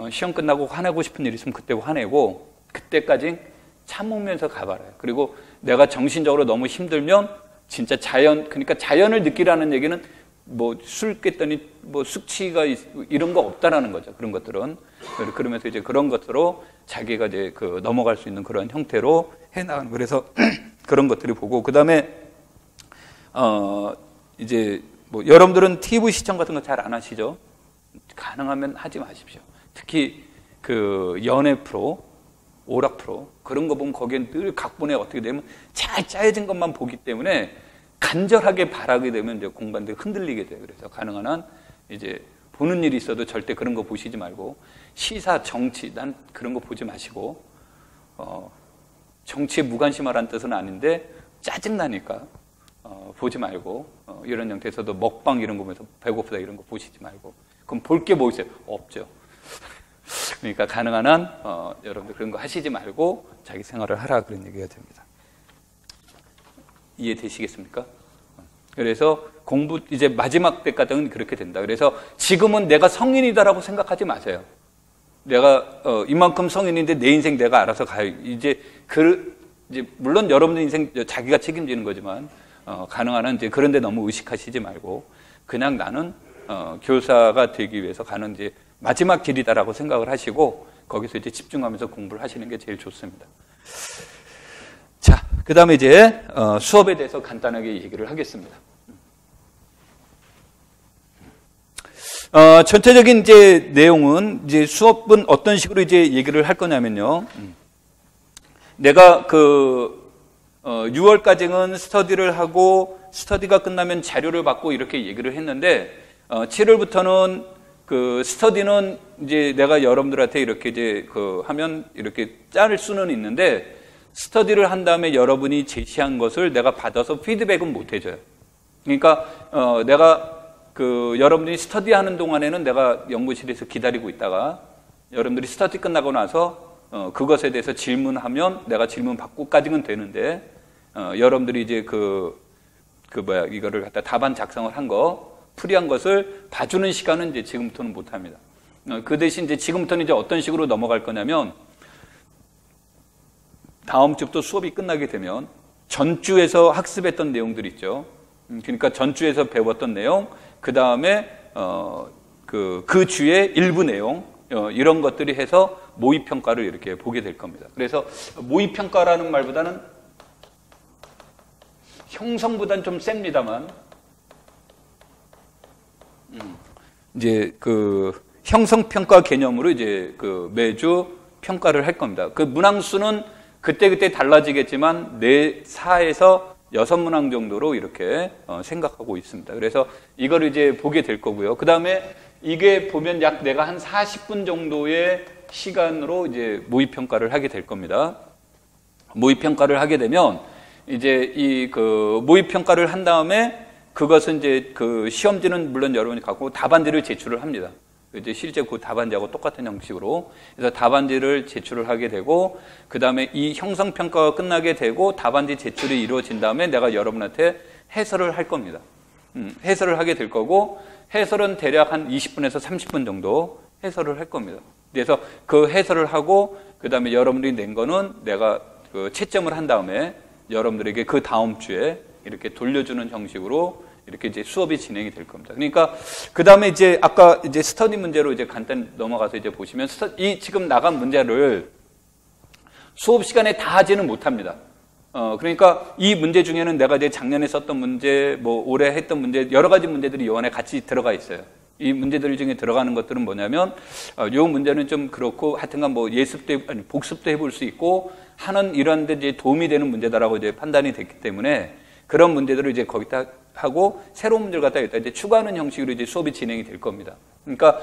시험 끝나고 화내고 싶은 일 있으면 그때 화내고, 그때까지 참으면서 가봐라요. 그리고 내가 정신적으로 너무 힘들면 진짜 그러니까 자연을 느끼라는 얘기는 뭐 술 깼더니 뭐 숙취가 이런 거 없다라는 거죠. 그런 것들은. 그러면서 이제 그런 것으로 자기가 이제 넘어갈 수 있는 그런 형태로 해나가는. 그래서 그런 것들을 보고, 그 다음에, 이제 뭐 여러분들은 TV 시청 같은 거 잘 안 하시죠? 가능하면 하지 마십시오. 특히 연애 프로, 오락 프로, 그런 거 보면 거기엔 늘 각본에 어떻게 되면 잘 짜여진 것만 보기 때문에 간절하게 바라게 되면 이제 공간들이 흔들리게 돼요. 그래서 가능한 한 이제 보는 일이 있어도 절대 그런 거 보시지 말고, 시사, 정치, 난 그런 거 보지 마시고, 정치에 무관심하라는 뜻은 아닌데 짜증나니까 보지 말고, 이런 형태에서도 먹방 이런 거 보면서 배고프다 이런 거 보시지 말고. 그럼 볼 게 뭐 있어요? 없죠. 그러니까 가능한 한 여러분들 그런 거 하시지 말고 자기 생활을 하라, 그런 얘기가 됩니다. 이해되시겠습니까? 그래서 공부 이제 마지막 때까지는 그렇게 된다. 그래서 지금은 내가 성인이다라고 생각하지 마세요. 내가 이만큼 성인인데 내 인생 내가 알아서 가요. 이제 물론 여러분들 인생 자기가 책임지는 거지만, 가능한 한 이제 그런데 너무 의식하시지 말고, 그냥 나는 교사가 되기 위해서 가는 이제 마지막 길이다라고 생각을 하시고, 거기서 이제 집중하면서 공부를 하시는 게 제일 좋습니다. 자, 그 다음에 이제 수업에 대해서 간단하게 얘기를 하겠습니다. 전체적인 이제 내용은, 이제 수업은 어떤 식으로 이제 얘기를 할 거냐면요. 내가 6월까지는 스터디를 하고, 스터디가 끝나면 자료를 받고 이렇게 얘기를 했는데, 7월부터는 스터디는 이제 내가 여러분들한테 이렇게 이제 하면 이렇게 짤 수는 있는데, 스터디를 한 다음에 여러분이 제시한 것을 내가 받아서 피드백은 못 해줘요. 그러니까, 내가 여러분들이 스터디 하는 동안에는 내가 연구실에서 기다리고 있다가, 여러분들이 스터디 끝나고 나서 그것에 대해서 질문하면 내가 질문 받고까지는 되는데, 여러분들이 이제 이거를 갖다 답안 작성을 한 거, 풀이한 것을 봐주는 시간은 이제 지금부터는 못 합니다. 그 대신 이제 지금부터는 이제 어떤 식으로 넘어갈 거냐면, 다음 주부터 수업이 끝나게 되면 전주에서 학습했던 내용들 있죠. 그러니까 전주에서 배웠던 내용, 그 다음에 그 주의 일부 내용, 이런 것들이 해서 모의평가를 이렇게 보게 될 겁니다. 그래서 모의평가라는 말보다는 형성보다는 좀 셉니다만, 이제 형성평가 개념으로 이제 매주 평가를 할 겁니다. 문항수는 그때그때 달라지겠지만 4에서 6문항 정도로 이렇게 생각하고 있습니다. 그래서 이걸 이제 보게 될 거고요. 그 다음에 이게 보면 약 내가 한 40분 정도의 시간으로 이제 모의평가를 하게 될 겁니다. 모의평가를 하게 되면 이제 모의평가를 한 다음에 그것은 이제 시험지는 물론 여러분이 갖고 답안지를 제출을 합니다. 이제 실제 그 답안지하고 똑같은 형식으로. 그래서 답안지를 제출을 하게 되고, 그 다음에 이 형성평가가 끝나게 되고, 답안지 제출이 이루어진 다음에 내가 여러분한테 해설을 할 겁니다. 해설을 하게 될 거고, 해설은 대략 한 20분에서 30분 정도 해설을 할 겁니다. 그래서 그 해설을 하고, 그 다음에 여러분들이 낸 거는 내가 채점을 한 다음에 여러분들에게 그 다음 주에 이렇게 돌려주는 형식으로 이렇게 이제 수업이 진행이 될 겁니다. 그러니까 그 다음에 이제 아까 이제 스터디 문제로 이제 간단히 넘어가서 이제 보시면 이 지금 나간 문제를 수업 시간에 다 하지는 못합니다. 그러니까 이 문제 중에는 내가 이제 작년에 썼던 문제, 뭐 올해 했던 문제, 여러 가지 문제들이 이 안에 같이 들어가 있어요. 이 문제들 중에 들어가는 것들은 뭐냐면, 요 문제는 좀 그렇고, 하여튼간 뭐 복습도 해볼 수 있고, 하는 이런 데 이제 도움이 되는 문제다라고 이제 판단이 됐기 때문에, 그런 문제들을 이제 거기다 하고, 새로운 문제를 갖다 여기다 이제 추가하는 형식으로 이제 수업이 진행이 될 겁니다. 그러니까,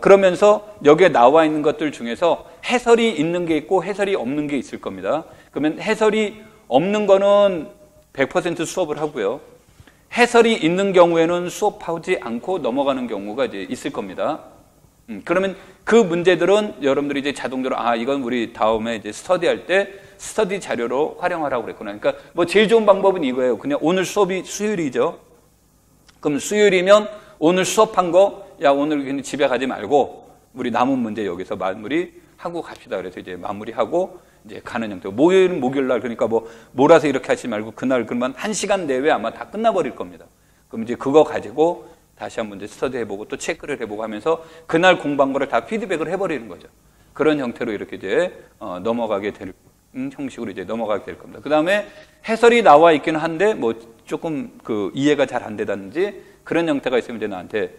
그러면서 여기에 나와 있는 것들 중에서 해설이 있는 게 있고, 해설이 없는 게 있을 겁니다. 그러면 해설이 없는 거는 100% 수업을 하고요. 해설이 있는 경우에는 수업하지 않고 넘어가는 경우가 이제 있을 겁니다. 그러면 그 문제들은 여러분들이 이제 자동적으로 이건 우리 다음에 이제 스터디할 때 스터디 자료로 활용하라고 그랬구나. 그러니까 뭐 제일 좋은 방법은 이거예요. 그냥 오늘 수업이 수요일이죠. 그럼 수요일이면 오늘 수업한 거, 오늘 그냥 집에 가지 말고 우리 남은 문제 여기서 마무리하고 갑시다. 그래서 이제 마무리하고 이제 가는 형태. 목요일은 목요일날, 그러니까 뭐 몰아서 이렇게 하지 말고 그날 그러면 1시간 내외 아마 다 끝나버릴 겁니다. 그럼 이제 그거 가지고 다시 한번 이제 스터디 해보고 또 체크를 해보고 하면서 그날 공부한 거를 다 피드백을 해버리는 거죠. 그런 형태로 이렇게 이제 넘어가게 될 형식으로 이제 넘어가게 될 겁니다. 그 다음에 해설이 나와 있기는 한데 뭐 조금 그 이해가 잘 안 되다든지 그런 형태가 있으면 이제 나한테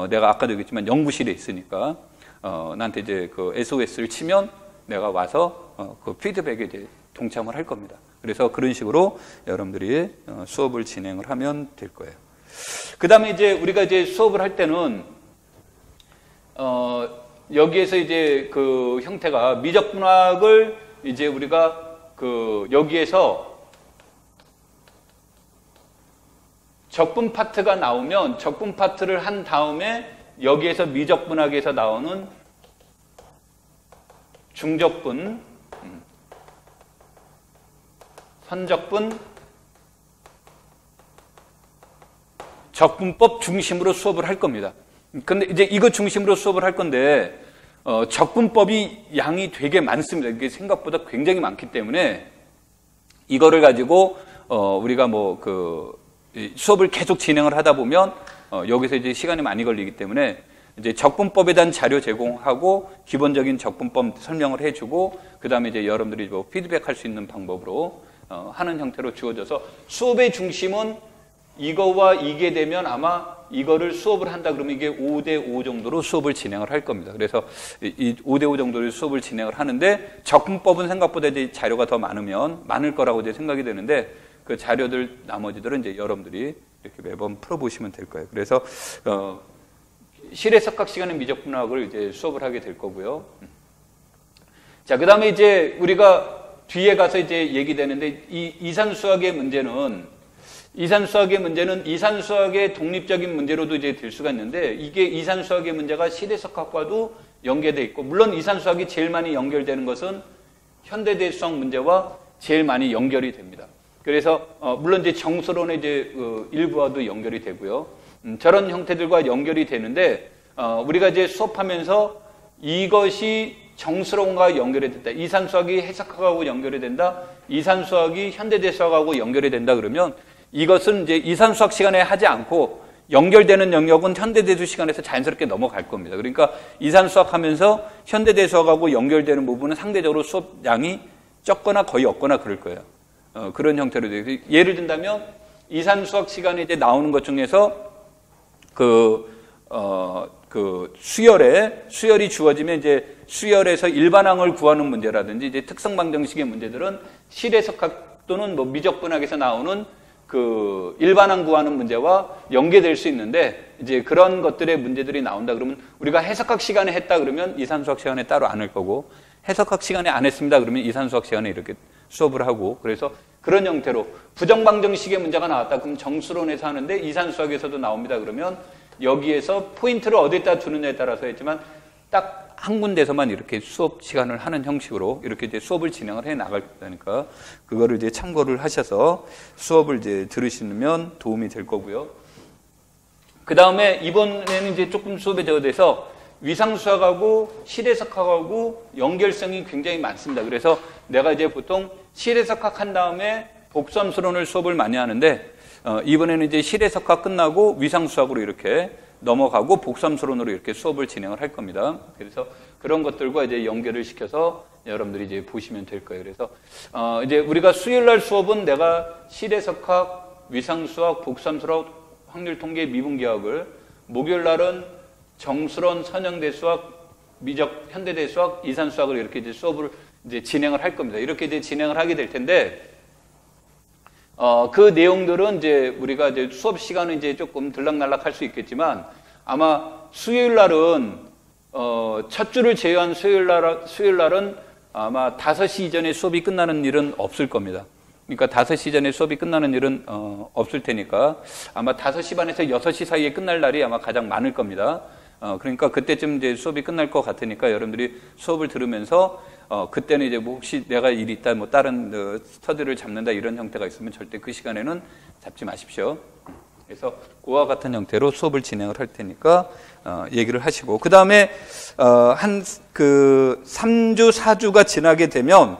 내가 아까도 얘기했지만 연구실에 있으니까 나한테 이제 그 SOS를 치면 내가 와서 그 피드백에 이제 동참을 할 겁니다. 그래서 그런 식으로 여러분들이 수업을 진행을 하면 될 거예요. 그 다음에 이제 우리가 이제 수업을 할 때는 여기에서 이제 그 형태가 미적분학을 이제 우리가 그 여기에서 적분 파트가 나오면 적분 파트를 한 다음에 여기에서 미적분학에서 나오는 중적분, 선적분, 적분법 중심으로 수업을 할 겁니다. 근데 이제 이거 중심으로 수업을 할 건데 적분법이 양이 되게 많습니다. 이게 생각보다 굉장히 많기 때문에 이거를 가지고 우리가 뭐 그 수업을 계속 진행을 하다 보면 여기서 이제 시간이 많이 걸리기 때문에 이제 적분법에 대한 자료 제공하고 기본적인 적분법 설명을 해주고 그 다음에 이제 여러분들이 뭐 피드백할 수 있는 방법으로 하는 형태로 주어져서 수업의 중심은 이거와 이게 되면 아마 이거를 수업을 한다 그러면 이게 5대5 정도로 수업을 진행을 할 겁니다. 그래서 이 5대5 정도로 수업을 진행을 하는데 적분법은 생각보다 이제 자료가 더 많을 거라고 이제 생각이 되는데 그 자료들 나머지들은 이제 여러분들이 이렇게 매번 풀어보시면 될 거예요. 그래서 실외석학 시간에 미적분학을 이제 수업을 하게 될 거고요. 자, 그 다음에 이제 우리가 뒤에 가서 이제 얘기되는데 이 이산수학의 문제는 이산수학의 독립적인 문제로도 이제 될 수가 있는데 이게 이산수학의 문제가 실외석학과도 연계되어 있고 물론 이산수학이 제일 많이 연결되는 것은 현대대수학 문제와 제일 많이 연결이 됩니다. 그래서 물론 이제 정수론의 이제 일부와도 연결이 되고요. 저런 형태들과 연결이 되는데 우리가 이제 수업하면서 이것이 정수론과 연결이 된다. 이산수학이 해석학하고 연결이 된다. 이산수학이 현대대수학하고 연결이 된다 그러면 이것은 이제 이산수학 시간에 하지 않고 연결되는 영역은 현대대수 시간에서 자연스럽게 넘어갈 겁니다. 그러니까 이산수학 하면서 현대대수학하고 연결되는 부분은 상대적으로 수업 양이 적거나 거의 없거나 그럴 거예요. 그런 형태로 되어 예를 든다면 이산수학 시간에 이제 나오는 것 중에서 수열이 주어지면 이제 수열에서 일반항을 구하는 문제라든지 이제 특성방정식의 문제들은 실외석학 또는 뭐 미적분학에서 나오는 그 일반항 구하는 문제와 연계될 수 있는데 이제 그런 것들의 문제들이 나온다 그러면 우리가 해석학 시간에 했다 그러면 이산수학 시간에 따로 안 할 거고 해석학 시간에 안 했습니다 그러면 이산수학 시간에 이렇게 수업을 하고 그래서 그런 형태로 부정방정식의 문제가 나왔다 그럼 정수론에서 하는데 이산수학에서도 나옵니다 그러면 여기에서 포인트를 어디다 두느냐에 따라서 했지만 딱 한 군데서만 이렇게 수업 시간을 하는 형식으로 이렇게 이제 수업을 진행을 해 나갈 거니까 그거를 이제 참고를 하셔서 수업을 이제 들으시면 도움이 될 거고요. 그 다음에 이번에는 이제 조금 수업에 대해서 위상수학하고 실외석학하고 연결성이 굉장히 많습니다. 그래서 내가 이제 보통 실외석학 한 다음에 복수함수론을 수업을 많이 하는데 이번에는 이제 실외석학 끝나고 위상수학으로 이렇게 넘어가고 복수함수론으로 이렇게 수업을 진행을 할 겁니다. 그래서 그런 것들과 이제 연결을 시켜서 여러분들이 이제 보시면 될 거예요. 그래서 이제 우리가 수요일날 수업은 내가 실외석학, 위상수학, 복수함수학, 확률통계, 미분기하학을 목요일 날은 정수론, 선형대 수학, 미적, 현대대 수학, 이산 수학을 이렇게 이제 수업을 이제 진행을 할 겁니다. 이렇게 이제 진행을 하게 될 텐데, 그 내용들은 이제 우리가 이제 수업 시간은 이제 조금 들락날락 할 수 있겠지만, 아마 수요일 날은, 첫 주를 제외한 수요일 날은 아마 5시 이전에 수업이 끝나는 일은 없을 겁니다. 그러니까 5시 전에 수업이 끝나는 일은 없을 테니까 아마 5시 반에서 6시 사이에 끝날 날이 아마 가장 많을 겁니다. 그러니까 그때쯤 이제 수업이 끝날 것 같으니까 여러분들이 수업을 들으면서 그때는 이제 뭐 혹시 내가 일이 있다, 뭐 다른 스터디를 잡는다 이런 형태가 있으면 절대 그 시간에는 잡지 마십시오. 그래서 그와 같은 형태로 수업을 진행을 할 테니까 얘기를 하시고, 그 다음에 한 3주, 4주가 지나게 되면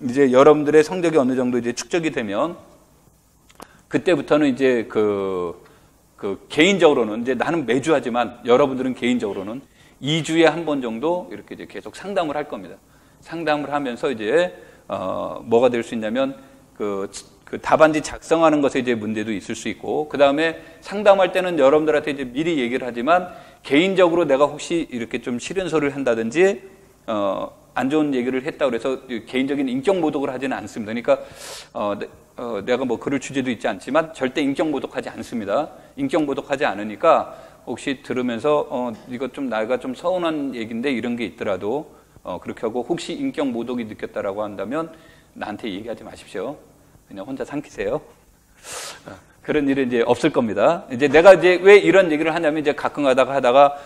이제 여러분들의 성적이 어느 정도 이제 축적이 되면 그때부터는 이제 개인적으로는 이제 나는 매주 하지만 여러분들은 개인적으로는 2주에 한 번 정도 이렇게 이제 계속 상담을 할 겁니다. 상담을 하면서 이제 뭐가 될 수 있냐면 그 답안지 작성하는 것에 이제 문제도 있을 수 있고, 그 다음에 상담할 때는 여러분들한테 이제 미리 얘기를 하지만 개인적으로 내가 혹시 이렇게 좀 싫은 소리를 한다든지 안 좋은 얘기를 했다고 해서 개인적인 인격 모독을 하지는 않습니다. 그러니까 내가 뭐 그럴 주제도 있지 않지만 절대 인격 모독하지 않습니다. 인격 모독하지 않으니까 혹시 들으면서 이거 좀 나가 좀 서운한 얘기인데 이런 게 있더라도 그렇게 하고, 혹시 인격 모독이 느꼈다라고 한다면 나한테 얘기하지 마십시오. 그냥 혼자 삼키세요. 그런 일은 이제 없을 겁니다. 이제 내가 이제 왜 이런 얘기를 하냐면 이제 가끔 하다가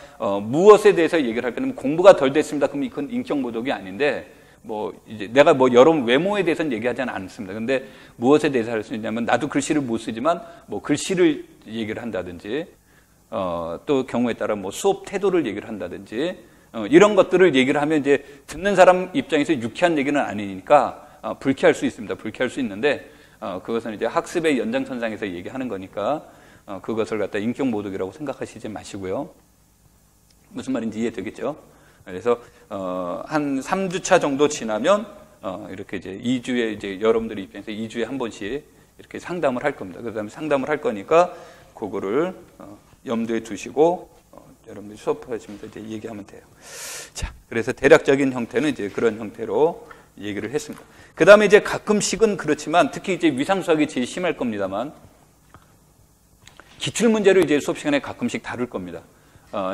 무엇에 대해서 얘기를 할 거냐면 공부가 덜 됐습니다. 그럼 이건 인격 모독이 아닌데, 뭐 이제 내가 뭐 여러분 외모에 대해서는 얘기하지는 않습니다. 근데 무엇에 대해서 할 수 있냐면 나도 글씨를 못 쓰지만 뭐 글씨를 얘기를 한다든지, 또 경우에 따라 뭐 수업 태도를 얘기를 한다든지, 이런 것들을 얘기를 하면 이제 듣는 사람 입장에서 유쾌한 얘기는 아니니까 불쾌할 수 있습니다. 불쾌할 수 있는데, 그것은 이제 학습의 연장선상에서 얘기하는 거니까 그것을 갖다 인격 모독이라고 생각하시지 마시고요. 무슨 말인지 이해되겠죠? 그래서 한 3주차 정도 지나면 이렇게 이제 2주에 이제 여러분들 입장에서 2주에 한 번씩 이렇게 상담을 할 겁니다. 그다음에 상담을 할 거니까 그거를 염두에 두시고 여러분들이 수업하시면서 이제 얘기하면 돼요. 자, 그래서 대략적인 형태는 이제 그런 형태로 얘기를 했습니다. 그 다음에 이제 가끔씩은 그렇지만 특히 이제 위상수학이 제일 심할 겁니다만 기출문제를 이제 수업 시간에 가끔씩 다룰 겁니다.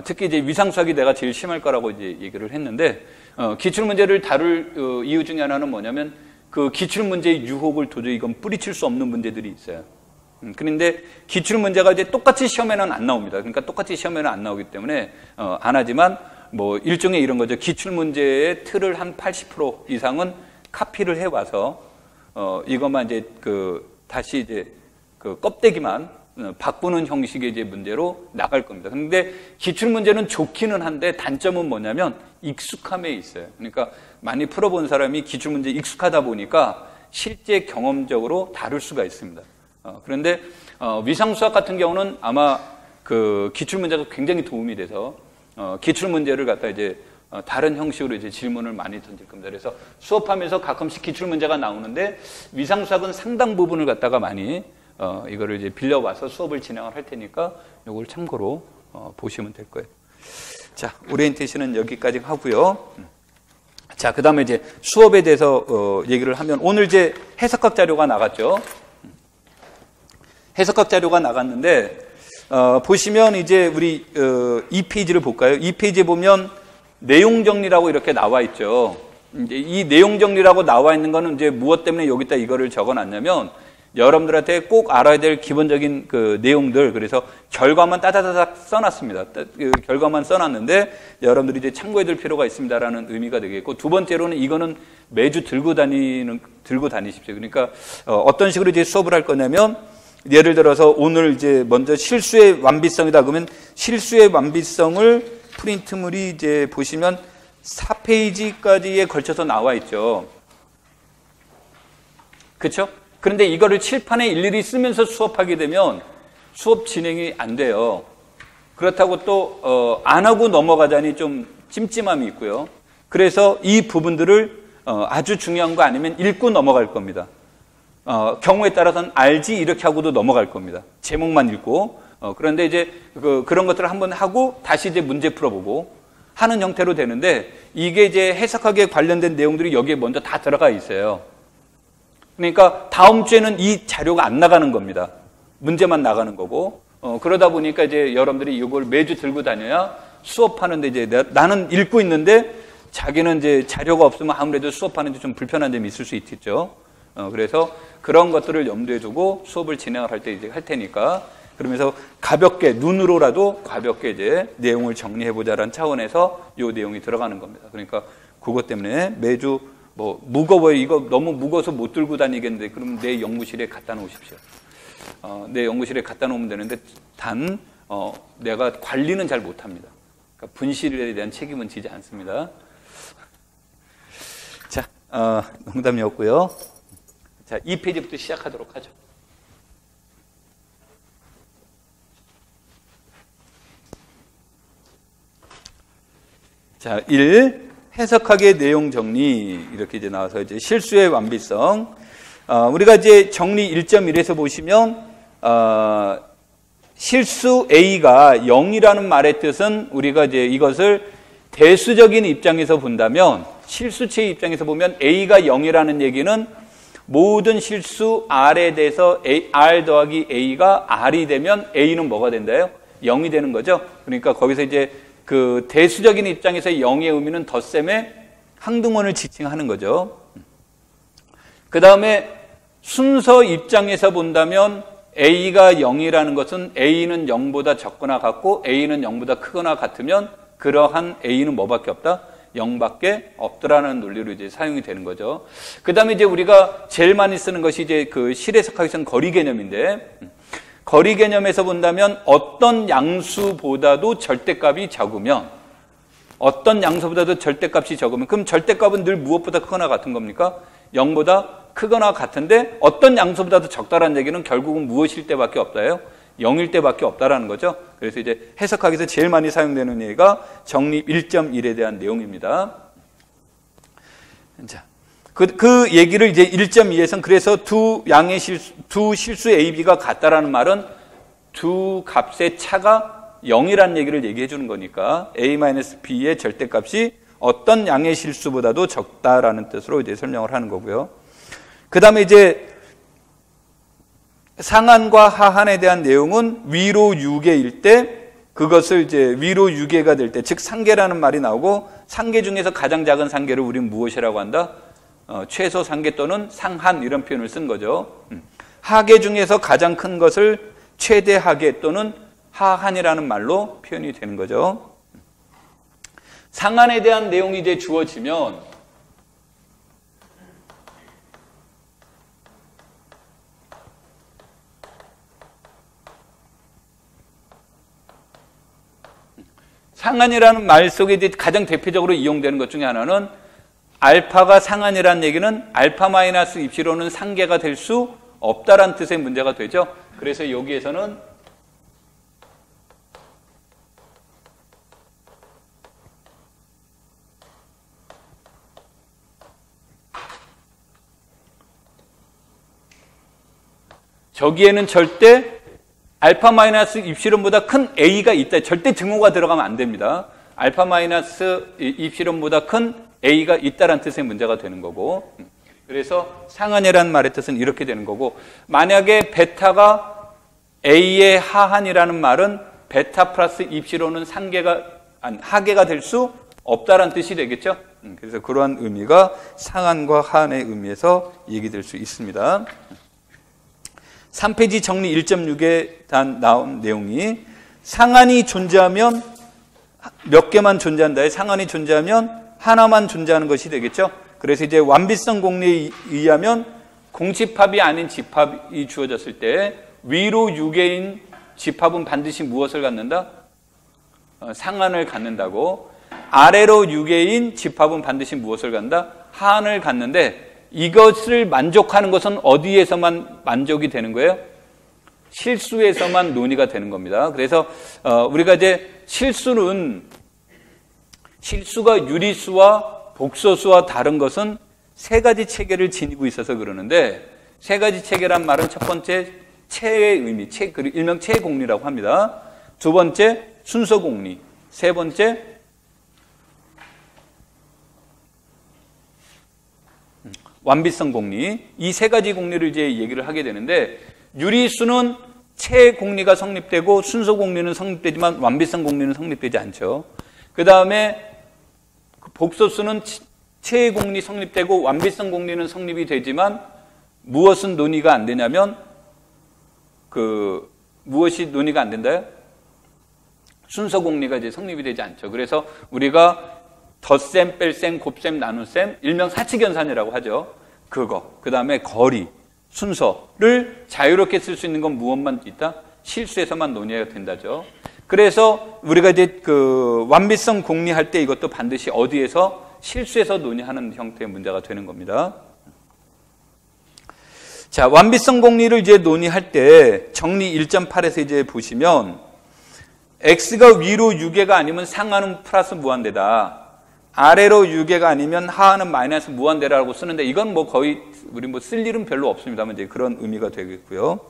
특히 이제 위상수학이 내가 제일 심할 거라고 이제 얘기를 했는데, 기출문제를 다룰 이유 중에 하나는 뭐냐면 그 기출문제의 유혹을 도저히 이건 뿌리칠 수 없는 문제들이 있어요. 그런데 기출문제가 이제 똑같이 시험에는 안 나옵니다. 그러니까 똑같이 시험에는 안 나오기 때문에 안 하지만 뭐 일종의 이런 거죠. 기출문제의 틀을 한 80% 이상은 카피를 해와서 이것만 이제 다시 이제 껍데기만 바꾸는 형식의 이제 문제로 나갈 겁니다. 그런데 기출문제는 좋기는 한데 단점은 뭐냐면 익숙함에 있어요. 그러니까 많이 풀어본 사람이 기출문제 익숙하다 보니까 실제 경험적으로 다룰 수가 있습니다. 그런데 위상수학 같은 경우는 아마 그 기출문제가 굉장히 도움이 돼서 기출문제를 갖다 이제 다른 형식으로 이제 질문을 많이 던질 겁니다. 그래서 수업하면서 가끔씩 기출문제가 나오는데 위상수학은 상당 부분을 갖다가 많이 이거를 이제 빌려와서 수업을 진행을 할 테니까 이걸 참고로 보시면 될 거예요. 자, 오리엔테이션은 여기까지 하고요. 자, 그 다음에 이제 수업에 대해서 얘기를 하면 오늘 이제 해석학 자료가 나갔죠. 해석학 자료가 나갔는데 보시면 이제 우리 2페이지를 볼까요? 2페이지에 보면 내용 정리라고 이렇게 나와 있죠. 이제 이 내용 정리라고 나와 있는 거는 이제 무엇 때문에 여기다 이거를 적어놨냐면 여러분들한테 꼭 알아야 될 기본적인 그 내용들, 그래서 결과만 따다다닥 써놨습니다. 결과만 써놨는데 여러분들이 이제 참고해 둘 필요가 있습니다라는 의미가 되겠고, 두 번째로는 이거는 매주 들고 다니십시오. 그러니까 어떤 식으로 이제 수업을 할 거냐면 예를 들어서 오늘 이제 먼저 실수의 완비성이다 그러면 실수의 완비성을 프린트물이 이제 보시면 4페이지까지에 걸쳐서 나와 있죠. 그렇죠? 그런데 이거를 칠판에 일일이 쓰면서 수업하게 되면 수업 진행이 안 돼요. 그렇다고 또 안 하고 넘어가자니 좀 찜찜함이 있고요. 그래서 이 부분들을 아주 중요한 거 아니면 읽고 넘어갈 겁니다. 경우에 따라서는 알지 이렇게 하고도 넘어갈 겁니다. 제목만 읽고 그런데 이제 그런 것들을 한번 하고 다시 이제 문제 풀어보고 하는 형태로 되는데 이게 이제 해석하기에 관련된 내용들이 여기에 먼저 다 들어가 있어요. 그러니까 다음 주에는 이 자료가 안 나가는 겁니다. 문제만 나가는 거고. 그러다 보니까 이제 여러분들이 이걸 매주 들고 다녀야 수업하는데 이제 나는 읽고 있는데 자기는 이제 자료가 없으면 아무래도 수업하는데 좀 불편한 점이 있을 수 있겠죠. 그래서 그런 것들을 염두에 두고 수업을 진행을 할 때 이제 할 테니까 그러면서 가볍게 눈으로라도 가볍게 이제 내용을 정리해보자라는 차원에서 이 내용이 들어가는 겁니다. 그러니까 그것 때문에 매주 뭐 무거워요. 이거 너무 무거워서 못 들고 다니겠는데 그럼 내 연구실에 갖다 놓으십시오. 내 연구실에 갖다 놓으면 되는데 단 내가 관리는 잘 못합니다. 그러니까 분실에 대한 책임은 지지 않습니다. 자, 농담이었고요. 자, 2페이지부터 시작하도록 하죠. 자, 1. 해석학의 내용 정리. 이렇게 이제 나와서 이제 실수의 완비성. 우리가 이제 정리 1.1에서 보시면, 실수 A가 0이라는 말의 뜻은 우리가 이제 이것을 대수적인 입장에서 본다면, 실수체의 입장에서 보면 A가 0이라는 얘기는 모든 실수 R에 대해서 R 더하기 A가 R이 되면 A는 뭐가 된다요? 0이 되는 거죠. 그러니까 거기서 이제 그 대수적인 입장에서 0의 의미는 덧셈의 항등원을 지칭하는 거죠. 그 다음에 순서 입장에서 본다면 A가 0이라는 것은 A는 0보다 적거나 같고 A는 0보다 크거나 같으면 그러한 A는 뭐밖에 없다? 0밖에 없더라는 논리로 이제 사용이 되는 거죠. 그 다음에 이제 우리가 제일 많이 쓰는 것이 이제 그 실해석학에서는 거리 개념인데, 거리 개념에서 본다면 어떤 양수보다도 절대값이 적으면, 그럼 절대값은 늘 무엇보다 크거나 같은 겁니까? 0보다 크거나 같은데 어떤 양수보다도 적다라는 얘기는 결국은 무엇일 때밖에 없다예요? 0일 때밖에 없다라는 거죠. 그래서 이제 해석학에서 제일 많이 사용되는 얘기가 정립 1.1에 대한 내용입니다. 자, 그 얘기를 이제 1.2에서는 그래서 두 실수 A, B가 같다라는 말은 두 값의 차가 0이라는 얘기를 얘기해 주는 거니까 A-B의 절대값이 어떤 양의 실수보다도 적다라는 뜻으로 이제 설명을 하는 거고요. 그 다음에 이제 상한과 하한에 대한 내용은 위로 6개일 때 그것을 이제 위로 6개가 될 때, 즉 상계라는 말이 나오고 상계 중에서 가장 작은 상계를 우리는 무엇이라고 한다? 최소 상계 또는 상한 이런 표현을 쓴 거죠. 하계 중에서 가장 큰 것을 최대 하계 또는 하한이라는 말로 표현이 되는 거죠. 상한에 대한 내용이 이제 주어지면 상한이라는 말 속에 이제 가장 대표적으로 이용되는 것 중에 하나는 알파가 상한이라는 얘기는 알파 마이너스 입시로는 상계가 될 수 없다라는 뜻의 문제가 되죠. 그래서 여기에서는 저기에는 절대 알파 마이너스 입시론보다 큰 A가 있다. 절대 증오가 들어가면 안 됩니다. 알파 마이너스 입시론보다 큰 A가 있다라는 뜻의 문제가 되는 거고, 그래서 상한이라는 말의 뜻은 이렇게 되는 거고, 만약에 베타가 A의 하한이라는 말은 베타 플러스 입시론은 하계가 될 수 없다라는 뜻이 되겠죠. 그래서 그러한 의미가 상한과 하한의 의미에서 얘기될 수 있습니다. 3페이지 정리 1.6에 나온 내용이 상한이 존재하면 몇 개만 존재한다. 상한이 존재하면 하나만 존재하는 것이 되겠죠. 그래서 이제 완비성 공리에 의하면 공집합이 아닌 집합이 주어졌을 때 위로 6개인 집합은 반드시 무엇을 갖는다? 상한을 갖는다고. 아래로 6개인 집합은 반드시 무엇을 갖는다? 하한을 갖는데 이것을 만족하는 것은 어디에서만 만족이 되는 거예요? 실수에서만 논의가 되는 겁니다. 그래서 우리가 이제 실수가 유리수와 복소수와 다른 것은 세 가지 체계를 지니고 있어서 그러는데, 세 가지 체계란 말은 첫 번째 체의 의미, 일명 체공리라고 합니다. 두 번째, 순서공리. 세 번째, 완비성 공리. 이 세 가지 공리를 이제 얘기를 하게 되는데, 유리수는 체공리가 성립되고 순서공리는 성립되지만 완비성 공리는 성립되지 않죠. 그 다음에 복소수는 체공리 성립되고 완비성 공리는 성립이 되지만 무엇은 논의가 안 되냐면 무엇이 논의가 안 된다요? 순서 공리가 이제 성립이 되지 않죠. 그래서 우리가 덧셈, 뺄셈, 곱셈, 나눗셈, 일명 사칙연산이라고 하죠. 그거. 그 다음에 거리, 순서를 자유롭게 쓸 수 있는 건 무엇만 있다? 실수에서만 논의가 된다죠. 그래서 우리가 이제 완비성 공리할 때 이것도 반드시 어디에서 실수에서 논의하는 형태의 문제가 되는 겁니다. 자, 완비성 공리를 이제 논의할 때 정리 1.8에서 이제 보시면 x가 위로 6개가 아니면 상하는 플러스 무한대다. 아래로 6개가 아니면 하하는 마이너스 무한대라고 쓰는데 이건 뭐 거의 우리 뭐 쓸 일은 별로 없습니다만 이제 그런 의미가 되겠고요.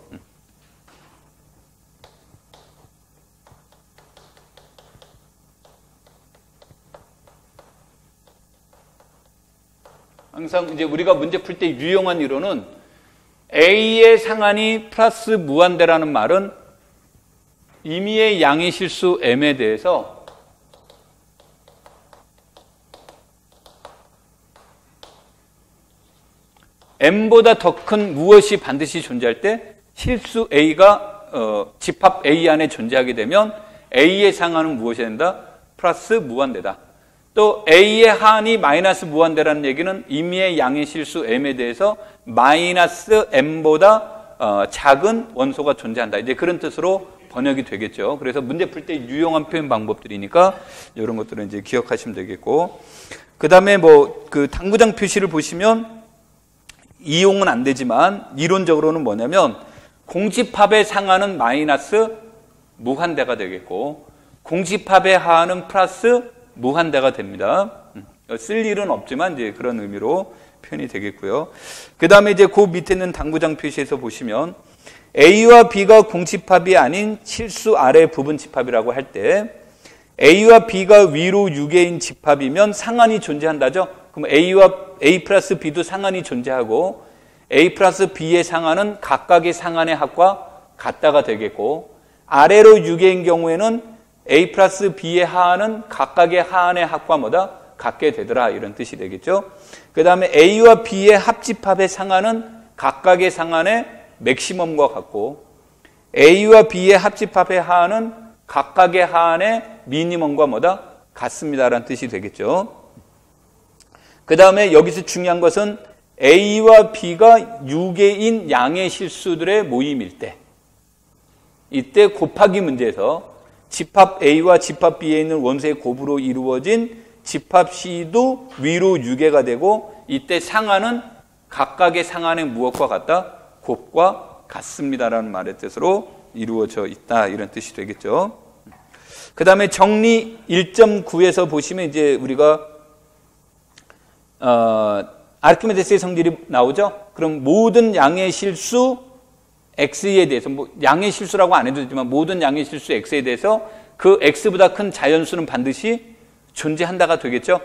항상 이제 우리가 문제 풀 때 유용한 이론은 A의 상한이 플러스 무한대라는 말은 임의의 양의 실수 M에 대해서 M보다 더 큰 무엇이 반드시 존재할 때 실수 A가 집합 A 안에 존재하게 되면 A의 상한은 무엇이 된다? 플러스 무한대다. 또 A의 하한이 마이너스 무한대라는 얘기는 임의의 양의 실수 M에 대해서 마이너스 M보다 작은 원소가 존재한다. 이제 그런 뜻으로 번역이 되겠죠. 그래서 문제 풀 때 유용한 표현 방법들이니까 이런 것들은 이제 기억하시면 되겠고. 그 다음에 당구장 표시를 보시면 이용은 안 되지만 이론적으로는 뭐냐면 공집합의 상하는 마이너스 무한대가 되겠고 공집합의 하한은 플러스 무한대가 됩니다. 쓸 일은 없지만 이제 그런 의미로 표현이 되겠고요. 그 다음에 이제 그 밑에 있는 당구장 표시에서 보시면 A와 B가 공집합이 아닌 실수 아래 부분 집합이라고 할 때 A와 B가 위로 6개인 집합이면 상한이 존재한다죠. 그럼 A 플러스 B도 상한이 존재하고 A 플러스 B의 상한은 각각의 상한의 합과 같다가 되겠고 아래로 6개인 경우에는 A 플러스 B의 하한은 각각의 하한의 합과 뭐다? 같게 되더라 이런 뜻이 되겠죠. 그 다음에 A와 B의 합집합의 상한은 각각의 상한의 맥시멈과 같고 A와 B의 합집합의 하한은 각각의 하한의 미니멈과 뭐다? 같습니다라는 뜻이 되겠죠. 그 다음에 여기서 중요한 것은 A와 B가 6개인 양의 실수들의 모임일 때 이때 곱하기 문제에서 집합 A와 집합 B에 있는 원소의 곱으로 이루어진 집합 C도 위로 6개가 되고 이때 상한은 각각의 상한의 무엇과 같다? 곱과 같습니다라는 말의 뜻으로 이루어져 있다 이런 뜻이 되겠죠. 그 다음에 정리 1.9에서 보시면 이제 우리가 아르키메데스의 성질이 나오죠. 그럼 모든 양의 실수 X에 대해서 양의 실수라고 안 해도 되지만 모든 양의 실수 X에 대해서 그 X보다 큰 자연수는 반드시 존재한다가 되겠죠.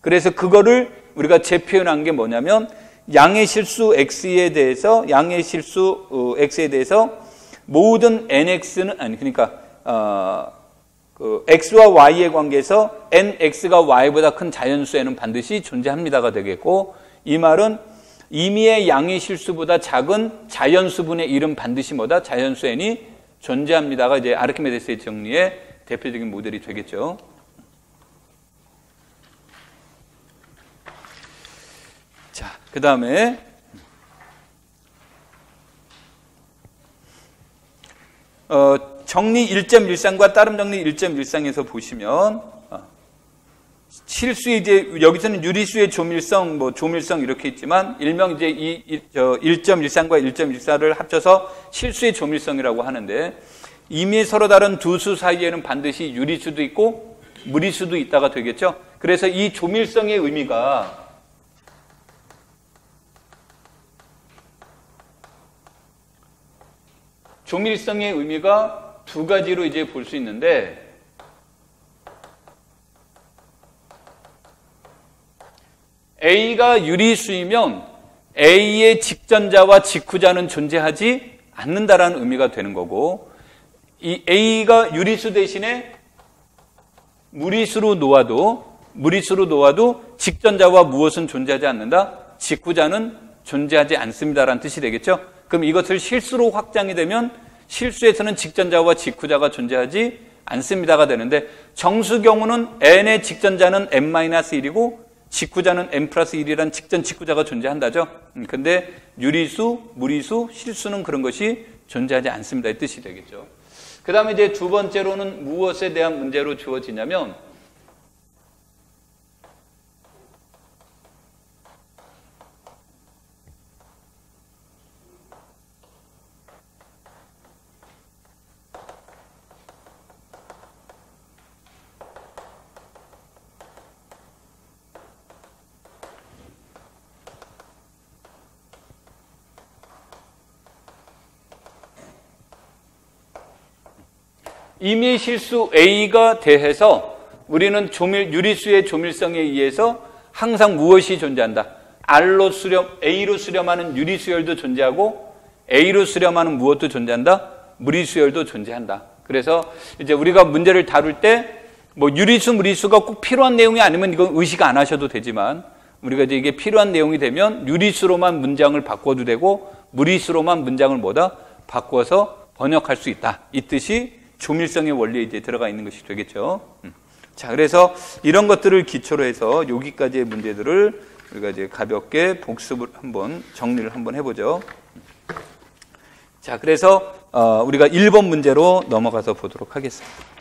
그래서 그거를 우리가 재표현한 게 뭐냐면 양의 실수 X에 대해서 모든 NX는 그러니까 X와 Y의 관계에서 NX가 Y보다 큰 자연수에는 반드시 존재합니다가 되겠고 이 말은 임의의 양의 실수보다 작은 자연수분의 일은 반드시 뭐다? 자연수 N이 존재합니다가 이제 아르키메데스의 정리의 대표적인 모델이 되겠죠. 자, 그 다음에 정리 1.13과 따름 정리 1.13에서 보시면 실수의 이제 여기서는 유리수의 조밀성, 조밀성 이렇게 있지만 일명 이제 1.13과 1.14를 합쳐서 실수의 조밀성이라고 하는데 이미 서로 다른 두 수 사이에는 반드시 유리수도 있고 무리수도 있다가 되겠죠. 그래서 이 조밀성의 의미가 조밀성의 의미가 두 가지로 이제 볼 수 있는데, A가 유리수이면 A의 직전자와 직후자는 존재하지 않는다라는 의미가 되는 거고, 이 A가 유리수 대신에 무리수로 놓아도 직전자와 무엇은 존재하지 않는다? 직후자는 존재하지 않습니다라는 뜻이 되겠죠? 그럼 이것을 실수로 확장이 되면 실수에서는 직전자와 직후자가 존재하지 않습니다가 되는데, 정수 경우는 n의 직전자는 n-1이고 직후자는 n+1이라는 직전 직후자가 존재한다죠. 근데 유리수, 무리수, 실수는 그런 것이 존재하지 않습니다. 이 뜻이 되겠죠. 그 다음에 이제 두 번째로는 무엇에 대한 문제로 주어지냐면, 임의 실수 A가 대해서 우리는 유리수의 조밀성에 의해서 항상 무엇이 존재한다? A로 수렴하는 유리수열도 존재하고 A로 수렴하는 무엇도 존재한다? 무리수열도 존재한다. 그래서 이제 우리가 문제를 다룰 때 뭐 유리수, 무리수가 꼭 필요한 내용이 아니면 이건 의식 안 하셔도 되지만, 우리가 이제 이게 필요한 내용이 되면 유리수로만 문장을 바꿔도 되고 무리수로만 문장을 바꿔서 번역할 수 있다. 이 뜻이 조밀성의 원리에 이제 들어가 있는 것이 되겠죠. 자, 그래서 이런 것들을 기초로 해서 여기까지의 문제들을 우리가 이제 가볍게 복습을 한번 정리를 한번 해보죠. 자, 그래서 우리가 1번 문제로 넘어가서 보도록 하겠습니다.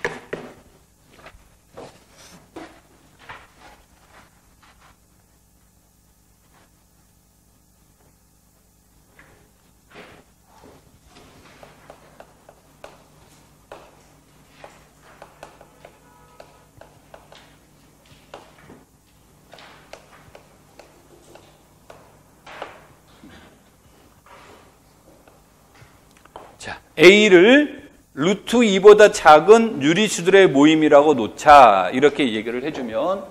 A를 루트 2보다 작은 유리수들의 모임이라고 놓자, 이렇게 얘기를 해주면,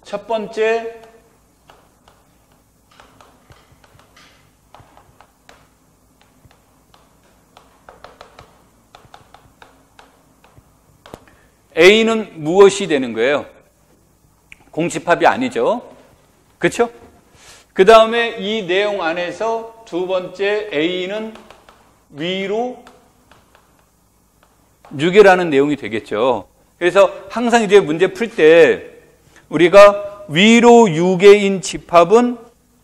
첫 번째 A는 무엇이 되는 거예요? 공집합이 아니죠. 그렇죠? 그 다음에 이 내용 안에서 두 번째 A는 위로 6이라는 내용이 되겠죠. 그래서 항상 이제 문제 풀 때 우리가 위로 6개인 집합은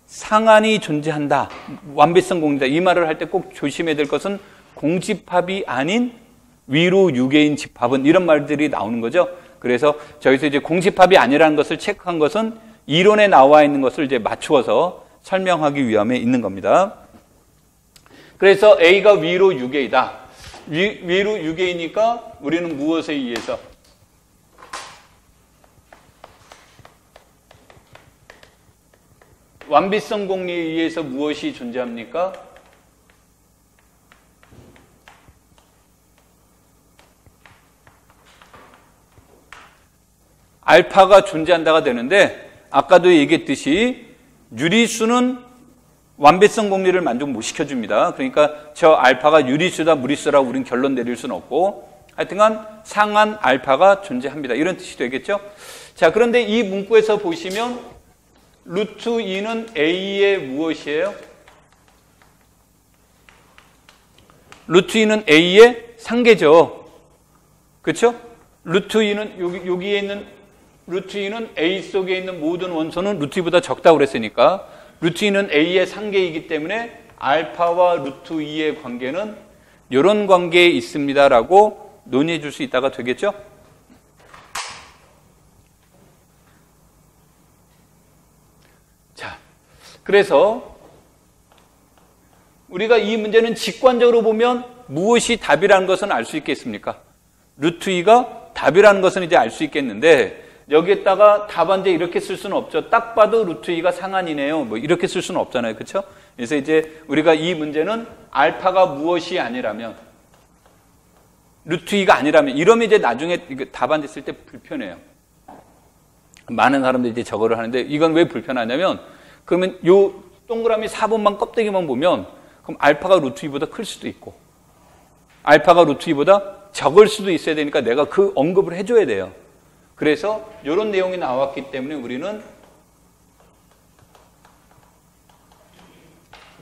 상한이 존재한다, 완비성 공집이다, 이 말을 할 때 꼭 조심해야 될 것은 공집합이 아닌 위로 6개인 집합은, 이런 말들이 나오는 거죠. 그래서 저기서 이제 공집합이 아니라는 것을 체크한 것은 이론에 나와 있는 것을 이제 맞추어서 설명하기 위함에 있는 겁니다. 그래서 A가 위로 6개이다. 위로 6개이니까 우리는 무엇에 의해서? 완비성 공리에 의해서 무엇이 존재합니까? 알파가 존재한다가 되는데, 아까도 얘기했듯이 유리수는 완배성 공리를 만족 못 시켜줍니다. 그러니까 저 알파가 유리수다 무리수라고 우리는 결론 내릴 수는 없고, 하여튼간 상한 알파가 존재합니다. 이런 뜻이 되겠죠. 자, 그런데 이 문구에서 보시면 루트 2는 A의 무엇이에요? 루트 2는 A의 상계죠. 그렇죠? 루트 2는 여기에 있는 루트 2는 A 속에 있는 모든 원소는 루트 2보다 적다고 그랬으니까 루트 2는 A의 상계이기 때문에 알파와 루트 2의 관계는 이런 관계에 있습니다라고 논의해 줄 수 있다가 되겠죠? 자, 그래서 우리가 이 문제는 직관적으로 보면 무엇이 답이라는 것은 알 수 있겠습니까? 루트 2가 답이라는 것은 이제 알 수 있겠는데, 여기에다가 답안제 이렇게 쓸 수는 없죠. 딱 봐도 루트 2가 상한이네요. 뭐 이렇게 쓸 수는 없잖아요. 그렇죠? 그래서 이제 우리가 이 문제는 알파가 무엇이 아니라면, 루트 2가 아니라면, 이러면 이제 나중에 답안지 쓸 때 불편해요. 많은 사람들이 이제 저거를 하는데, 이건 왜 불편하냐면, 그러면 요 동그라미 4번만 껍데기만 보면, 그럼 알파가 루트 2보다 클 수도 있고, 알파가 루트 2보다 적을 수도 있어야 되니까 내가 그 언급을 해줘야 돼요. 그래서 이런 내용이 나왔기 때문에 우리는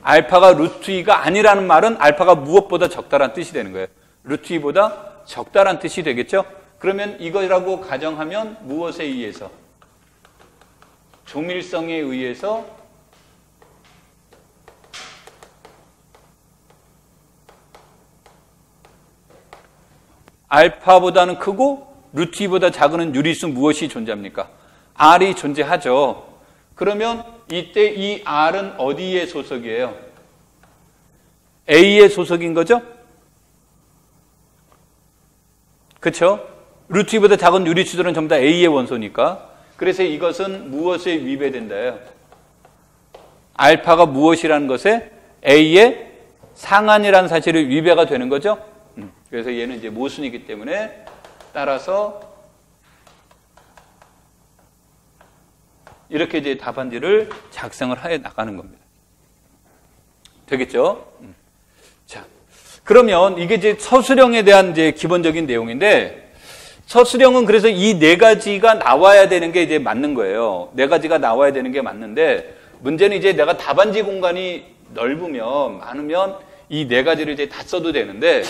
알파가 루트 2가 아니라는 말은 알파가 무엇보다 적다란 뜻이 되는 거예요. 루트 2보다 적다란 뜻이 되겠죠? 그러면 이거라고 가정하면 무엇에 의해서? 조밀성에 의해서 알파보다는 크고 루트 2보다 작은 유리수 무엇이 존재합니까? R이 존재하죠. 그러면 이때 이 R은 어디의 소속이에요? A의 소속인 거죠? 그렇죠? 루트 2보다 작은 유리수들은 전부 다 A의 원소니까. 그래서 이것은 무엇에 위배된다요? 알파가 무엇이라는 것에 A의 상한이라는 사실이 위배가 되는 거죠? 그래서 얘는 이제 모순이기 때문에 따라서 이렇게 이제 답안지를 작성을 해 나가는 겁니다. 되겠죠? 자, 그러면 이게 이제 서술형에 대한 이제 기본적인 내용인데, 서술형은 그래서 이 네 가지가 나와야 되는 게 이제 맞는 거예요. 네 가지가 나와야 되는 게 맞는데, 문제는 이제 내가 답안지 공간이 넓으면, 많으면 이 네 가지를 이제 다 써도 되는데,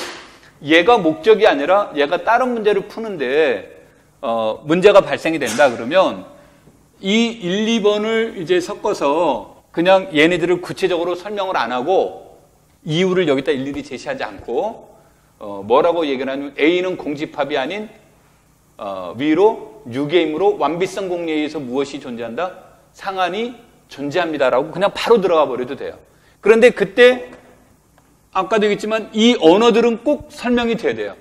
얘가 목적이 아니라 얘가 다른 문제를 푸는데, 문제가 발생이 된다 그러면, 이 1, 2번을 이제 섞어서 그냥 얘네들을 구체적으로 설명을 안 하고 이유를 여기다 일일이 제시하지 않고 뭐라고 얘기를 하냐면 A는 공집합이 아닌 위로 유게임으로 완비성 공리에 의해서 무엇이 존재한다? 상한이 존재합니다라고 그냥 바로 들어가 버려도 돼요. 그런데 그때 아까도 얘기했지만 이 언어들은 꼭 설명이 돼야 돼요.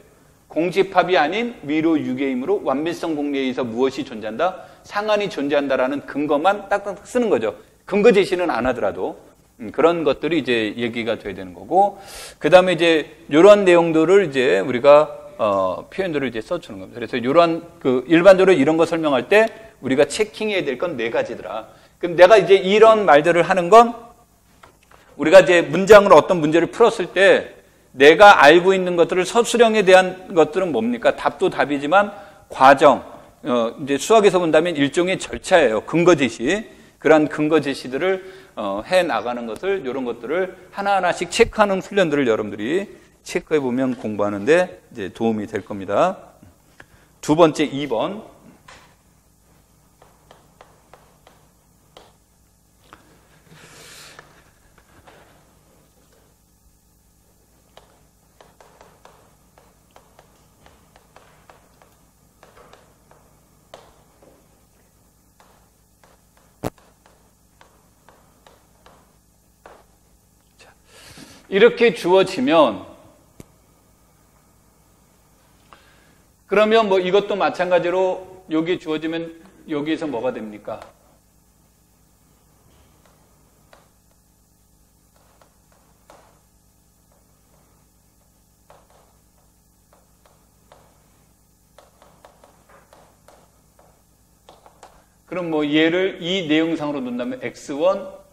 공집합이 아닌 위로 유게임으로 완비성 공리에 의해서 무엇이 존재한다? 상한이 존재한다라는 근거만 딱딱 쓰는 거죠. 근거 제시는 안 하더라도 그런 것들이 이제 얘기가 돼야 되는 거고, 그 다음에 이제 이러한 내용들을 이제 우리가 표현들을 이제 써주는 겁니다. 그래서 이러한 일반적으로 이런 거 설명할 때 우리가 체킹해야 될 건 네 가지더라. 그럼 내가 이제 이런 말들을 하는 건 우리가 이제 문장으로 어떤 문제를 풀었을 때 내가 알고 있는 것들을 서술형에 대한 것들은 뭡니까? 답도 답이지만 과정, 이제 수학에서 본다면 일종의 절차예요. 근거 제시. 그러한 근거 제시들을 해 나가는 것을, 이런 것들을 하나하나씩 체크하는 훈련들을 여러분들이 체크해 보면 공부하는데 이제 도움이 될 겁니다. 두 번째 2번. 이렇게 주어지면, 그러면 뭐 이것도 마찬가지로 여기 주어지면 여기에서 뭐가 됩니까? 그럼 뭐 얘를 이 내용상으로 놓는다면 x1,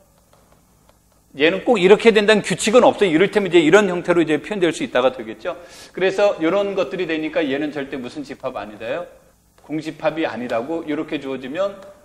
얘는 꼭 이렇게 된다는 규칙은 없어요. 이를테면 이제 이런 형태로 이제 표현될 수 있다가 되겠죠. 그래서 이런 것들이 되니까 얘는 절대 무슨 집합 아니다요? 공집합이 아니라고 이렇게 주어지면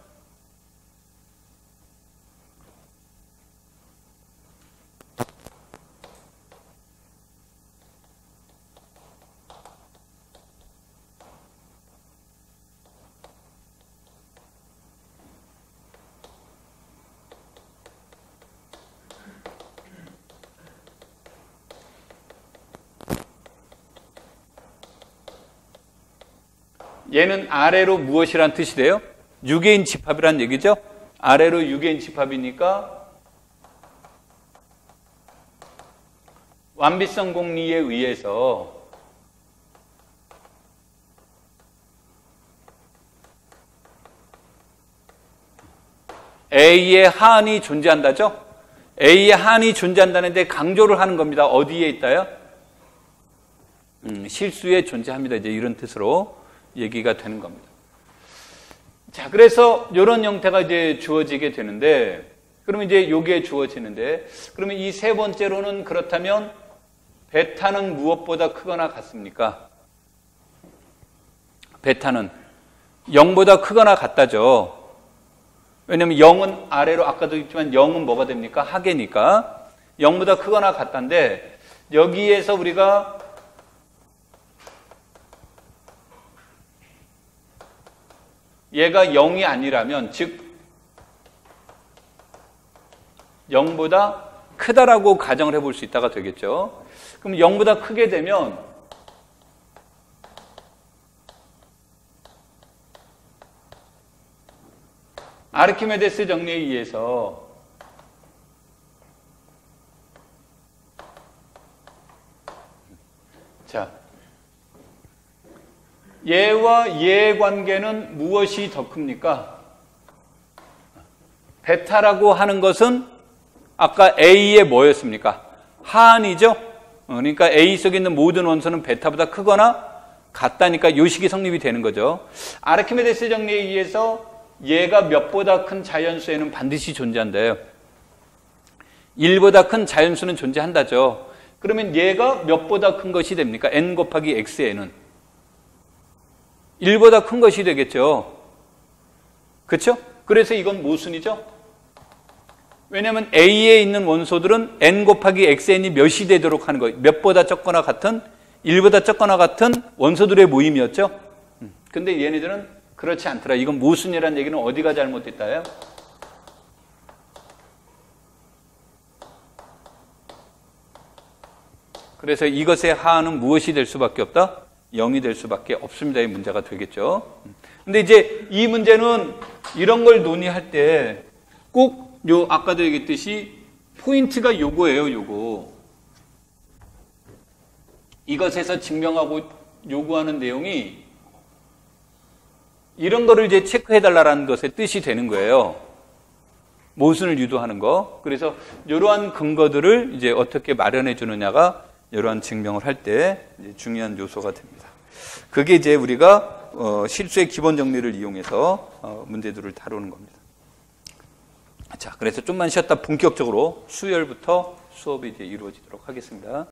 얘는 아래로 무엇이란 뜻이 돼요? 6개인 집합이란 얘기죠? 아래로 6개인 집합이니까 완비성 공리에 의해서 A의 하한이 존재한다죠? A의 하한이 존재한다는데 강조를 하는 겁니다. 어디에 있다요? 실수에 존재합니다. 이제 이런 뜻으로 얘기가 되는 겁니다. 자, 그래서 이런 형태가 이제 주어지게 되는데, 그러면 이제 요게 주어지는데, 그러면 이 세 번째로는 그렇다면 베타는 무엇보다 크거나 같습니까? 베타는 0보다 크거나 같다죠. 왜냐하면 0은 아래로, 아까도 했지만 0은 뭐가 됩니까? 하계니까 0보다 크거나 같다인데, 여기에서 우리가 얘가 0이 아니라면, 즉 0보다 크다라고 가정을 해볼 수 있다가 되겠죠. 그럼 0보다 크게 되면 아르키메데스 정리에 의해서 자, 얘와 얘의 관계는 무엇이 더 큽니까? 베타라고 하는 것은 아까 A의 뭐였습니까? 하한이죠? 그러니까 A 속에 있는 모든 원소는 베타보다 크거나 같다니까 이 식이 성립이 되는 거죠. 아르키메데스 정리에 의해서 얘가 몇보다 큰 자연수에는 반드시 존재한대요. 1보다 큰 자연수는 존재한다죠. 그러면 얘가 몇보다 큰 것이 됩니까? n 곱하기 x에는 1보다 큰 것이 되겠죠. 그렇죠? 그래서 이건 모순이죠. 왜냐하면 A에 있는 원소들은 n 곱하기 xn이 몇이 되도록 하는 거예요. 몇보다 적거나 같은, 1보다 적거나 같은 원소들의 모임이었죠. 근데 얘네들은 그렇지 않더라. 이건 모순이라는 얘기는 어디가 잘못됐다요? 그래서 이것의 하한은 무엇이 될 수밖에 없다? 0이 될 수밖에 없습니다의 문제가 되겠죠. 근데 이제 이 문제는 이런 걸 논의할 때 꼭 아까도 얘기했듯이 포인트가 요거예요, 요거. 이것에서 증명하고 요구하는 내용이 이런 거를 이제 체크해달라는 것의 뜻이 되는 거예요. 모순을 유도하는 거. 그래서 이러한 근거들을 이제 어떻게 마련해 주느냐가 이러한 증명을 할 때 중요한 요소가 됩니다. 그게 이제 우리가 실수의 기본 정리를 이용해서 문제들을 다루는 겁니다. 자, 그래서 좀만 쉬었다 본격적으로 수열부터 수업이 이제 이루어지도록 하겠습니다.